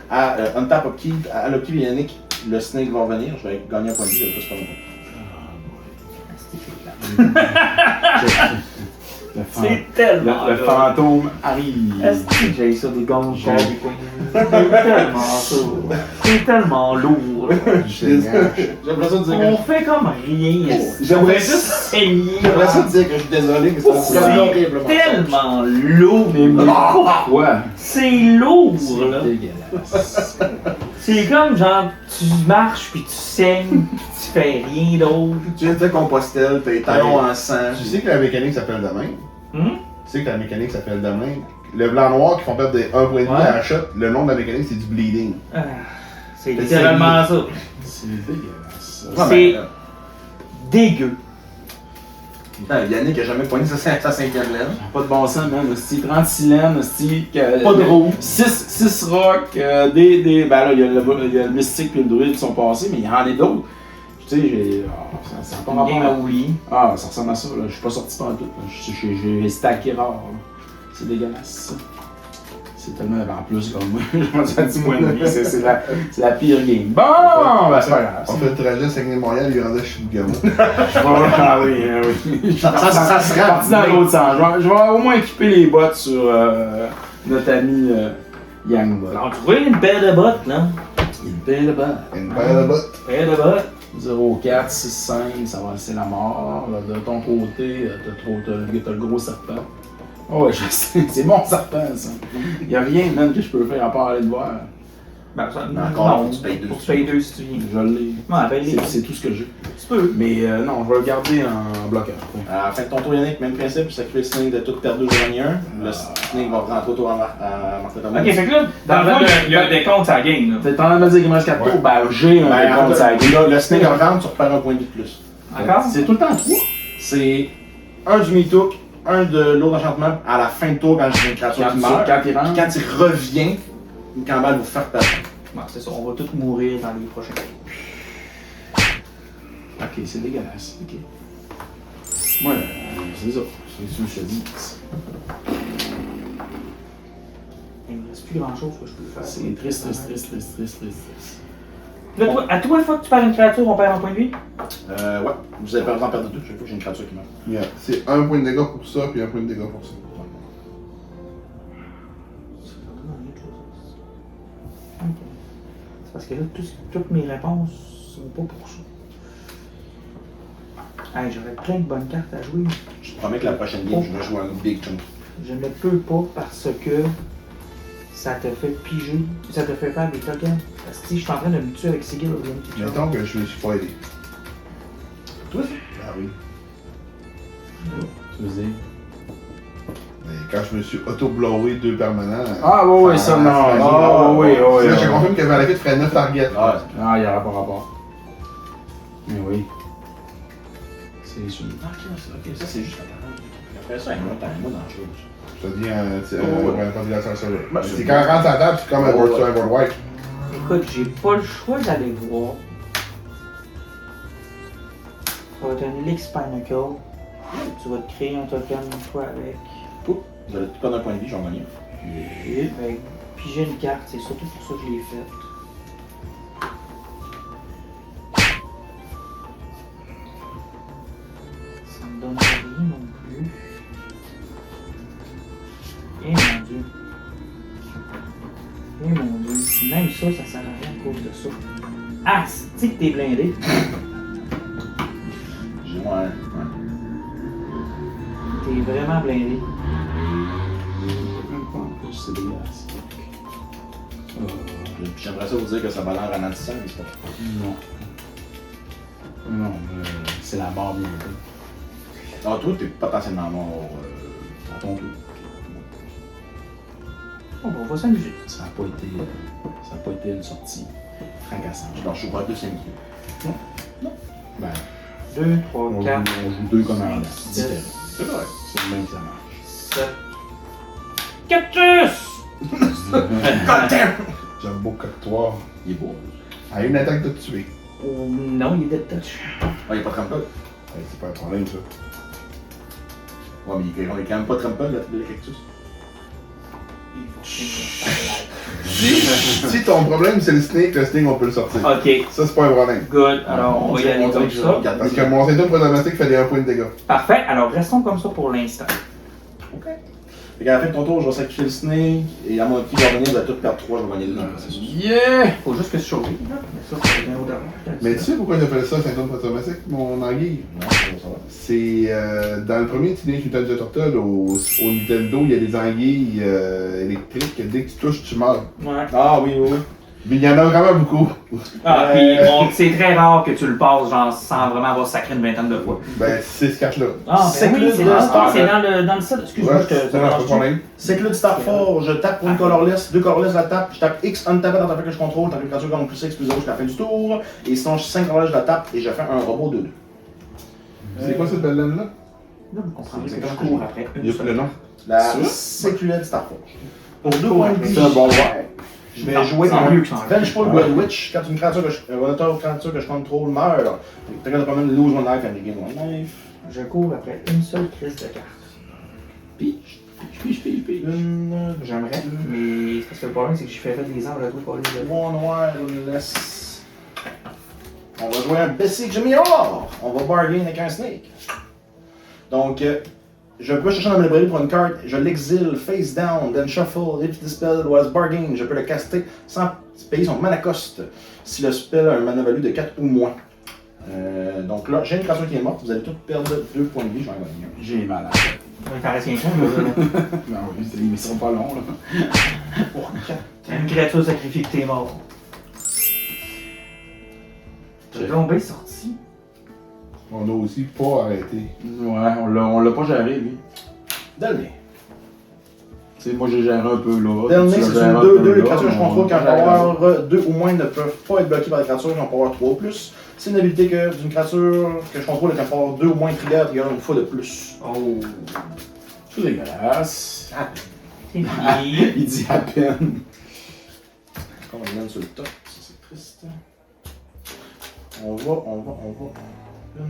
[SPEAKER 3] À Untap Upkeep, à l'Upkeep Yannick, le snake va revenir. Je vais gagner un point de vie, je vais plus pas longtemps.
[SPEAKER 2] C'est tellement.
[SPEAKER 5] Le fantôme arrive.
[SPEAKER 2] Est-ce que j'ai ça des gants C'est tellement ça. C'est tellement lourd.
[SPEAKER 4] Génial.
[SPEAKER 3] J'aimerais ça dire
[SPEAKER 2] On fait comme rien.
[SPEAKER 3] J'aimerais
[SPEAKER 2] juste saigner.
[SPEAKER 3] J'aimerais ça dire que je suis désolé, mais c'est horriblement.
[SPEAKER 2] Tellement lourd.
[SPEAKER 5] Pourquoi?
[SPEAKER 2] C'est lourd, là.
[SPEAKER 5] Dégueulasse.
[SPEAKER 2] C'est comme genre, tu marches puis tu saignes puis tu fais rien d'autre.
[SPEAKER 3] Tu viens de dire Compostelle, t'as les talons en sang.
[SPEAKER 4] Tu sais que la mécanique s'appelle de même.
[SPEAKER 2] Hum?
[SPEAKER 4] Tu sais que la mécanique s'appelle de même. Le blanc-noir qui font perdre 1 point de vie
[SPEAKER 2] Ouais.
[SPEAKER 4] à la shot, le nom de la mécanique c'est du bleeding.
[SPEAKER 2] Ah, c'est littéralement ça.
[SPEAKER 5] C'est dégueulasse.
[SPEAKER 3] Ouais,
[SPEAKER 2] C'est
[SPEAKER 3] ben,
[SPEAKER 2] dégueu.
[SPEAKER 3] putain, Yannick a jamais poigné sa 5e laine.
[SPEAKER 5] Pas de bon sens, man. Hostie, 36 laines, hostie.
[SPEAKER 3] Pas de roue.
[SPEAKER 5] 6 rocs, ben là, il y a le mystique et le druide qui sont passés, mais il y en a d'autres. Tu sais, ça pas rapport à
[SPEAKER 2] oui.
[SPEAKER 5] Ah, ça ressemble à ça, là. Je suis pas sorti par tout. J'ai stacké rare, là. C'est dégueulasse, ça. C'est tellement. En plus, comme moi, je m'en suis à 10 mois de vie. C'est la pire game. Bon, ben c'est pas grave.
[SPEAKER 4] On fait le trajet Saguenay-Montréal, il rendait chez Bougamo.
[SPEAKER 5] Ah oui, oui.
[SPEAKER 3] Ça se rend.
[SPEAKER 5] Parti dans l'autre sens. Je vais au moins équiper les bottes sur notre ami Young Bot.
[SPEAKER 2] On a trouvé une paire de bottes, là.
[SPEAKER 5] Il paye de bottes.
[SPEAKER 4] Une paire de bottes.
[SPEAKER 2] Paire de bottes.
[SPEAKER 5] 0,4, 6, 5, ça va c'est la mort. Là, de ton côté, t'as le gros serpent. Oh ouais, je sais, c'est mon serpent ça. Y'a rien même que je peux faire à part aller le voir.
[SPEAKER 2] Ben, ça,
[SPEAKER 3] Encore,
[SPEAKER 2] non,
[SPEAKER 3] faut que tu payes 2.
[SPEAKER 2] Faut que tu payes 2 si tu viens.
[SPEAKER 5] Je l'ai.
[SPEAKER 2] Ouais, paye les.
[SPEAKER 5] C'est tout ce que j'ai.
[SPEAKER 2] Tu peux.
[SPEAKER 5] Mais non, je vais le garder en bloqueur.
[SPEAKER 3] À la fin de ton tour, Yannick, même principe, tu sacrifies le snake de toute perdue, je gagne un. Le snake va rentrer autour à Martin Thomas.
[SPEAKER 2] Ok, fait que là, dans le fond, il y a un décompte à la game, là.
[SPEAKER 5] T'es en train de me dire qu'il me reste 4 tours? Ben j'ai un
[SPEAKER 3] Ben,
[SPEAKER 5] décompte à la game.
[SPEAKER 3] là, le snake rentre, tu repères un point de vie de plus.
[SPEAKER 2] Encore?
[SPEAKER 5] C'est tout le temps 3.
[SPEAKER 3] C'est un du Mitouk, un de l'autre enchantement à la fin de tour quand j'ai une créature qui meurt.
[SPEAKER 5] Quand il
[SPEAKER 3] Puis
[SPEAKER 5] rentre.
[SPEAKER 3] quand il revient, une cambale vous faire perdre.
[SPEAKER 2] Ouais, c'est ça, on va tous mourir dans les prochains tours.
[SPEAKER 5] Ok, c'est dégueulasse. Ok. Ouais, c'est ça. C'est ce que je te dis.
[SPEAKER 2] Il me reste plus grand chose que je peux faire.
[SPEAKER 5] C'est triste.
[SPEAKER 2] Là, toi, à toi, une fois que tu perds une créature, on perd un point de vie?
[SPEAKER 3] Ouais, vous avez en perdre deux, chaque fois que j'ai une créature qui meurt.
[SPEAKER 4] Yeah. C'est 1 point de dégâts pour ça, puis 1 point de dégâts pour ça.
[SPEAKER 2] C'est parce que là, toutes mes réponses sont pas pour ça. Hey, j'aurais plein de bonnes cartes à jouer.
[SPEAKER 3] Je te promets que la prochaine game, je vais jouer un big chunk.
[SPEAKER 2] Je ne peux pas parce que ça te fait piger, ça te fait faire des tokens. Parce que si je suis en train de me tuer avec Sigil ou bien quelque chose.
[SPEAKER 4] Mettons que je me suis pas aidé.
[SPEAKER 3] Toi?
[SPEAKER 4] Ah oui.
[SPEAKER 5] Tu veux dire?
[SPEAKER 4] Mais quand je me suis auto-blowé 2 permanents.
[SPEAKER 5] Ah, ouais, ça, non. Ah, oui.
[SPEAKER 4] Là, je confirme que Malekith ferait 9 targets.
[SPEAKER 3] Ah,
[SPEAKER 5] Ah, il n'y aura pas rapport. Mais oui. C'est sûr.
[SPEAKER 3] ok, ça c'est juste la parole. Après ça, il y a un mot dans le jeu.
[SPEAKER 4] Ça devient
[SPEAKER 3] Oh,
[SPEAKER 4] un candidat sur serveur.
[SPEAKER 3] Ben,
[SPEAKER 4] C'est quand on rentre à la table, c'est comme un board sur un board white.
[SPEAKER 2] Écoute, j'ai pas le choix d'aller voir. Ça va être un Elix Pinnacle. Tu vas te créer un token une fois avec.
[SPEAKER 3] Vous allez tout perdre un point de vie, j'en gagne.
[SPEAKER 2] Et ben, piger une carte, c'est surtout pour ça que je l'ai faite. Ça me donne rien non plus. Et mon dieu. Et mon dieu. Même ça, ça sert à rien à cause de ça. Ah, c'est que t'es blindé.
[SPEAKER 3] J'ai moins un.
[SPEAKER 2] T'es vraiment blindé.
[SPEAKER 5] Même pas en plus, c'est dégueulasse.
[SPEAKER 3] J'aimerais ça vous dire que ça va l'air ralentissant, mais c'est pas.
[SPEAKER 5] Non. Non, c'est la mort bientôt.
[SPEAKER 3] Ah, toi, t'es potentiellement mort.
[SPEAKER 5] À ton tour.
[SPEAKER 2] On va s'amuser.
[SPEAKER 5] Ça n'a pas été une sortie fracassante.
[SPEAKER 3] Je leur joue pas le deuxième qui.
[SPEAKER 5] Ben,
[SPEAKER 2] 2, 3,
[SPEAKER 5] on
[SPEAKER 2] 4,
[SPEAKER 5] joue deux commandants différents.
[SPEAKER 3] C'est vrai.
[SPEAKER 5] C'est le même que ça marche.
[SPEAKER 2] 7. Cactus!
[SPEAKER 3] God damn!
[SPEAKER 4] J'aime beau coctoire.
[SPEAKER 3] Il est beau.
[SPEAKER 4] À une attaque de tuer.
[SPEAKER 2] Oh, non, il est dead touch.
[SPEAKER 3] Ah, il est pas trample.
[SPEAKER 4] C'est pas un problème, ça.
[SPEAKER 3] Ouais, mais il est quand même pas trample, le cactus.
[SPEAKER 4] Si ton problème c'est le snake on peut le sortir.
[SPEAKER 2] Ok,
[SPEAKER 4] Ça, c'est pas un problème.
[SPEAKER 2] good. Alors, on va y aller comme ça.
[SPEAKER 4] Parce que mon symptôme problématique fait des 1 point de dégâts.
[SPEAKER 2] Parfait. Alors, restons comme ça pour l'instant.
[SPEAKER 3] Ok. Fait qu'à la fin de ton tour, je vais sacrifier le snake, et à mon équipe, je vais revenir, vous allez tous perdre 3, je vais gagner 2 dans le processus.
[SPEAKER 5] Yeah!
[SPEAKER 2] Faut juste que je survive, là. Mais ça, c'est bien au-delà.
[SPEAKER 4] Mais tu sais pourquoi j'appelle ça symptôme problématique, mon anguille?
[SPEAKER 3] Non, ça va.
[SPEAKER 4] C'est dans le premier Teenage Mutant Ninja Turtle au Nintendo, il y a des anguilles électriques que dès que tu touches, tu meurs.
[SPEAKER 2] Ouais.
[SPEAKER 3] Ah oui, oui, oui.
[SPEAKER 4] Mais il y en a vraiment beaucoup.
[SPEAKER 2] Ah, puis c'est très rare que tu le passes, genre, sans vraiment avoir sacré une vingtaine de fois.
[SPEAKER 4] Ben, c'est ce cache-là.
[SPEAKER 2] Ah,
[SPEAKER 3] C'est
[SPEAKER 2] ben oui,
[SPEAKER 3] que
[SPEAKER 2] c'est
[SPEAKER 3] le-
[SPEAKER 2] dans le set. Excuse-moi, je te
[SPEAKER 4] c'est pas de problème.
[SPEAKER 3] C'est que là, du Starforge, je tape pour une colorless, 2 colorless, je la tape, je tape X untapé dans ta que je contrôle, tant que créature gagne plus X plus 0 jusqu'à la fin du tour, et sinon, 5 colorless, je la tape, et je fais un robot 2-2.
[SPEAKER 4] C'est quoi cette belle laine-là?
[SPEAKER 2] Là, vous comprendrez
[SPEAKER 3] C'est
[SPEAKER 2] que
[SPEAKER 3] que
[SPEAKER 2] je
[SPEAKER 3] je
[SPEAKER 2] cours après.
[SPEAKER 4] Il y a plus le nom.
[SPEAKER 3] La
[SPEAKER 4] Ça?
[SPEAKER 3] séculette Starforge. Pour 2 points de vie,
[SPEAKER 4] C'est un bon ouais.
[SPEAKER 3] je vais jouer
[SPEAKER 2] c'est
[SPEAKER 3] un
[SPEAKER 2] mieux que ça.
[SPEAKER 3] Vengeful Blood Witch. Quand une créature que je contrôle meurt, tu regardes pas même lose one life and you gain one life.
[SPEAKER 2] Je cours après une seule crise de carte.
[SPEAKER 5] Pige.
[SPEAKER 3] Une,
[SPEAKER 2] J'aimerais, mais c'est parce que le problème, c'est que j'ai fait des arbres à tout pour aller de
[SPEAKER 3] one wireless. On va jouer un Bessiege Mirror. On va bargain avec un Snake. Donc, je peux chercher dans ma librairie pour une carte, je l'exile, face down, then shuffle, if the spell was bargain, je peux le caster sans payer son mana cost si le spell a un mana value de 4 ou moins. Donc là, j'ai une créature qui est morte, vous allez tous perdre 2 points de vie, je vais en gagner un.
[SPEAKER 5] J'ai mal à la tête.
[SPEAKER 2] Il t'en reste rien qu'un, là.
[SPEAKER 5] Non, oui, ils seront pas longs, là.
[SPEAKER 3] Pour 4.
[SPEAKER 2] T'as une créature sacrifiée que t'es mort. T'as tombé sorti.
[SPEAKER 4] On a aussi pas arrêté.
[SPEAKER 5] Ouais, on l'a pas géré, lui.
[SPEAKER 3] Delnay.
[SPEAKER 5] Tu sais, moi j'ai géré un peu là.
[SPEAKER 3] Delnay,
[SPEAKER 5] Tu l'as
[SPEAKER 3] c'est
[SPEAKER 5] géré
[SPEAKER 3] une
[SPEAKER 5] un
[SPEAKER 3] 2,
[SPEAKER 5] peu
[SPEAKER 3] les
[SPEAKER 5] là,
[SPEAKER 3] créatures que je
[SPEAKER 5] on-
[SPEAKER 3] contrôle quand
[SPEAKER 5] on
[SPEAKER 3] je
[SPEAKER 5] gère
[SPEAKER 3] vais avoir 2 ou moins ne peuvent pas être bloquées par les créatures, j'en peux avoir 3 ou plus. C'est une habilité que d'une créature que je contrôle et quand je peux avoir 2 ou moins trigger une fois de plus.
[SPEAKER 2] Oh.
[SPEAKER 5] C'est dégueulasse.
[SPEAKER 2] C'est fini.
[SPEAKER 5] Il dit à peine.
[SPEAKER 3] On va le sur le top, ça c'est triste. On va. 1, 2,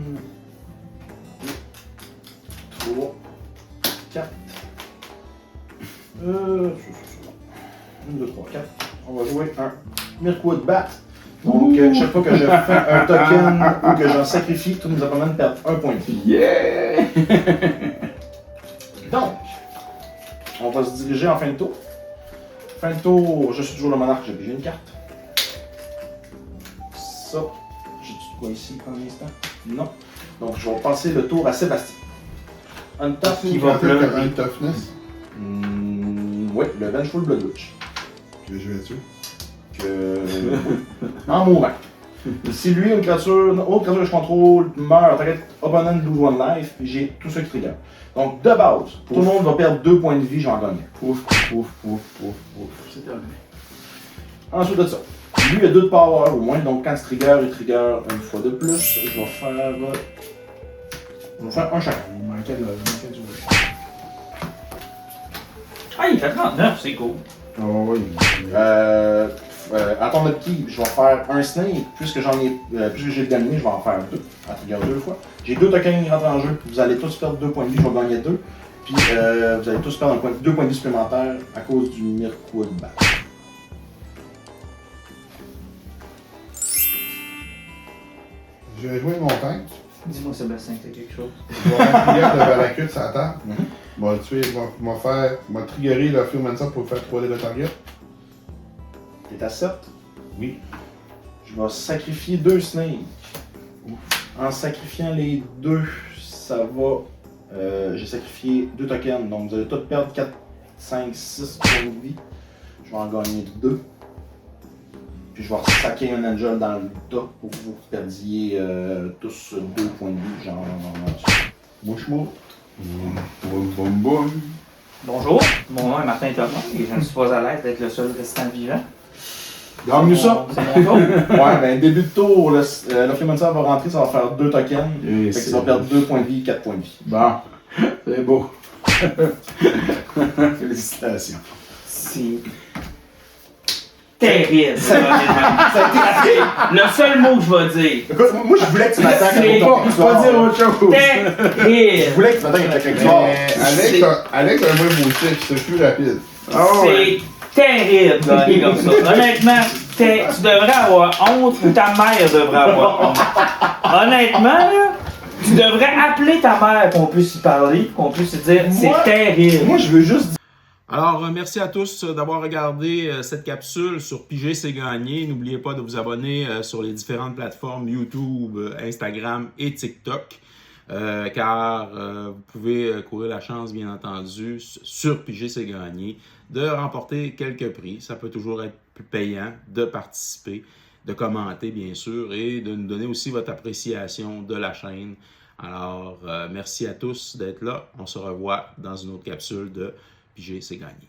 [SPEAKER 3] 3, 4. 1, 2, 3, 4. On va jouer un Mirkwood Bat. Donc, chaque fois que je fais un token ou que j'en sacrifie, tous mes opponents perdent 1 point de vie.
[SPEAKER 5] Yeah!
[SPEAKER 3] Donc, on va se diriger en fin de tour. Fin de tour, je suis toujours le monarque, j'ai pigé une carte. Ça, j'ai-tu de quoi ici pour l'instant? Non. Donc, je vais passer le tour à Sébastien. Un top
[SPEAKER 2] Qui va pleurer.
[SPEAKER 4] Un toughness
[SPEAKER 3] oui, le Vengeful Blood Witch.
[SPEAKER 4] que je vais tuer.
[SPEAKER 3] En mourant. Si lui, une créature, autre créature que je contrôle, meurt, t'inquiète, opponent lose one life, puis j'ai tout ça qui trigger. Donc, de base, tout le monde va perdre 2 points de vie, j'en gagne.
[SPEAKER 5] Pouf. C'est terminé.
[SPEAKER 3] Ensuite de ça, lui il a 2 de power au moins, donc quand il trigger une fois de plus. Je vais faire. On va faire un chacun.
[SPEAKER 5] Il manquait du
[SPEAKER 2] Ah, il fait 39, c'est cool.
[SPEAKER 5] Oh oui.
[SPEAKER 3] À ton upkeep, je vais faire un snake, puisque puisque j'ai gagné, je vais en faire 2. À trigger 2 fois. J'ai 2 tokens qui rentrent en jeu, vous allez tous perdre 2 points de vie, je vais gagner 2. Puis vous allez tous perdre 2 points de vie supplémentaires à cause du Mirkwood Bat.
[SPEAKER 4] Je vais jouer mon tank.
[SPEAKER 2] Dis-moi, Sébastien, t'as quelque chose.
[SPEAKER 4] Je vais avoir une prière de Valakut sur la table.
[SPEAKER 3] Mhm.
[SPEAKER 4] Je vais tuer, je vais triggerer le Fumancer pour faire 3 de target.
[SPEAKER 3] T'es à 7.
[SPEAKER 4] Oui.
[SPEAKER 3] Je vais sacrifier 2 snakes. En sacrifiant les 2, ça va. J'ai sacrifié 2 tokens, donc vous allez tous perdre 4, 5, 6 points de vie. Je vais en gagner 2. Puis je vais saquer un angel dans le tas pour que vous perdiez tous 2 points de vie, genre.
[SPEAKER 4] Mouche mouche.
[SPEAKER 5] Boum boum boum.
[SPEAKER 2] Bonjour, mon nom est Martin Thomas et je ne suis pas à l'aise d'être le seul restant vivant.
[SPEAKER 3] Gagne-nous ça!
[SPEAKER 2] C'est mon tour.
[SPEAKER 3] Ouais, ben début de tour, le Freemancer va rentrer, ça va faire 2 tokens.
[SPEAKER 5] Et
[SPEAKER 3] Fait qu'il va perdre 2 points de vie, 4 points de vie.
[SPEAKER 5] Bon, c'est beau. Félicitations.
[SPEAKER 2] C'est terrible. Ça va dire. Le seul mot que je vais dire.
[SPEAKER 3] Écoute, moi je voulais que tu m'attaques
[SPEAKER 2] C'est
[SPEAKER 3] avec ton
[SPEAKER 5] Pas dire autre chose.
[SPEAKER 2] Terrible.
[SPEAKER 3] Je voulais que tu m'attaques avec quelque chose.
[SPEAKER 4] Alex a un moins beau chiffre, c'est plus rapide.
[SPEAKER 2] C'est terrible de gagner comme ça. Honnêtement, tu devrais avoir honte ou ta mère devrait avoir honte. Honnêtement, là, tu devrais appeler ta mère qu'on puisse y parler, qu'on puisse y dire c'est terrible.
[SPEAKER 3] Moi je veux juste dire.
[SPEAKER 1] Alors, merci à tous d'avoir regardé cette capsule sur Piger c'est gagné. N'oubliez pas de vous abonner sur les différentes plateformes YouTube, Instagram et TikTok. Car vous pouvez courir la chance, bien entendu, sur Piger c'est gagné, de remporter quelques prix. Ça peut toujours être plus payant de participer, de commenter, bien sûr, et de nous donner aussi votre appréciation de la chaîne. Alors, merci à tous d'être là. On se revoit dans une autre capsule de Piger c'est gagné.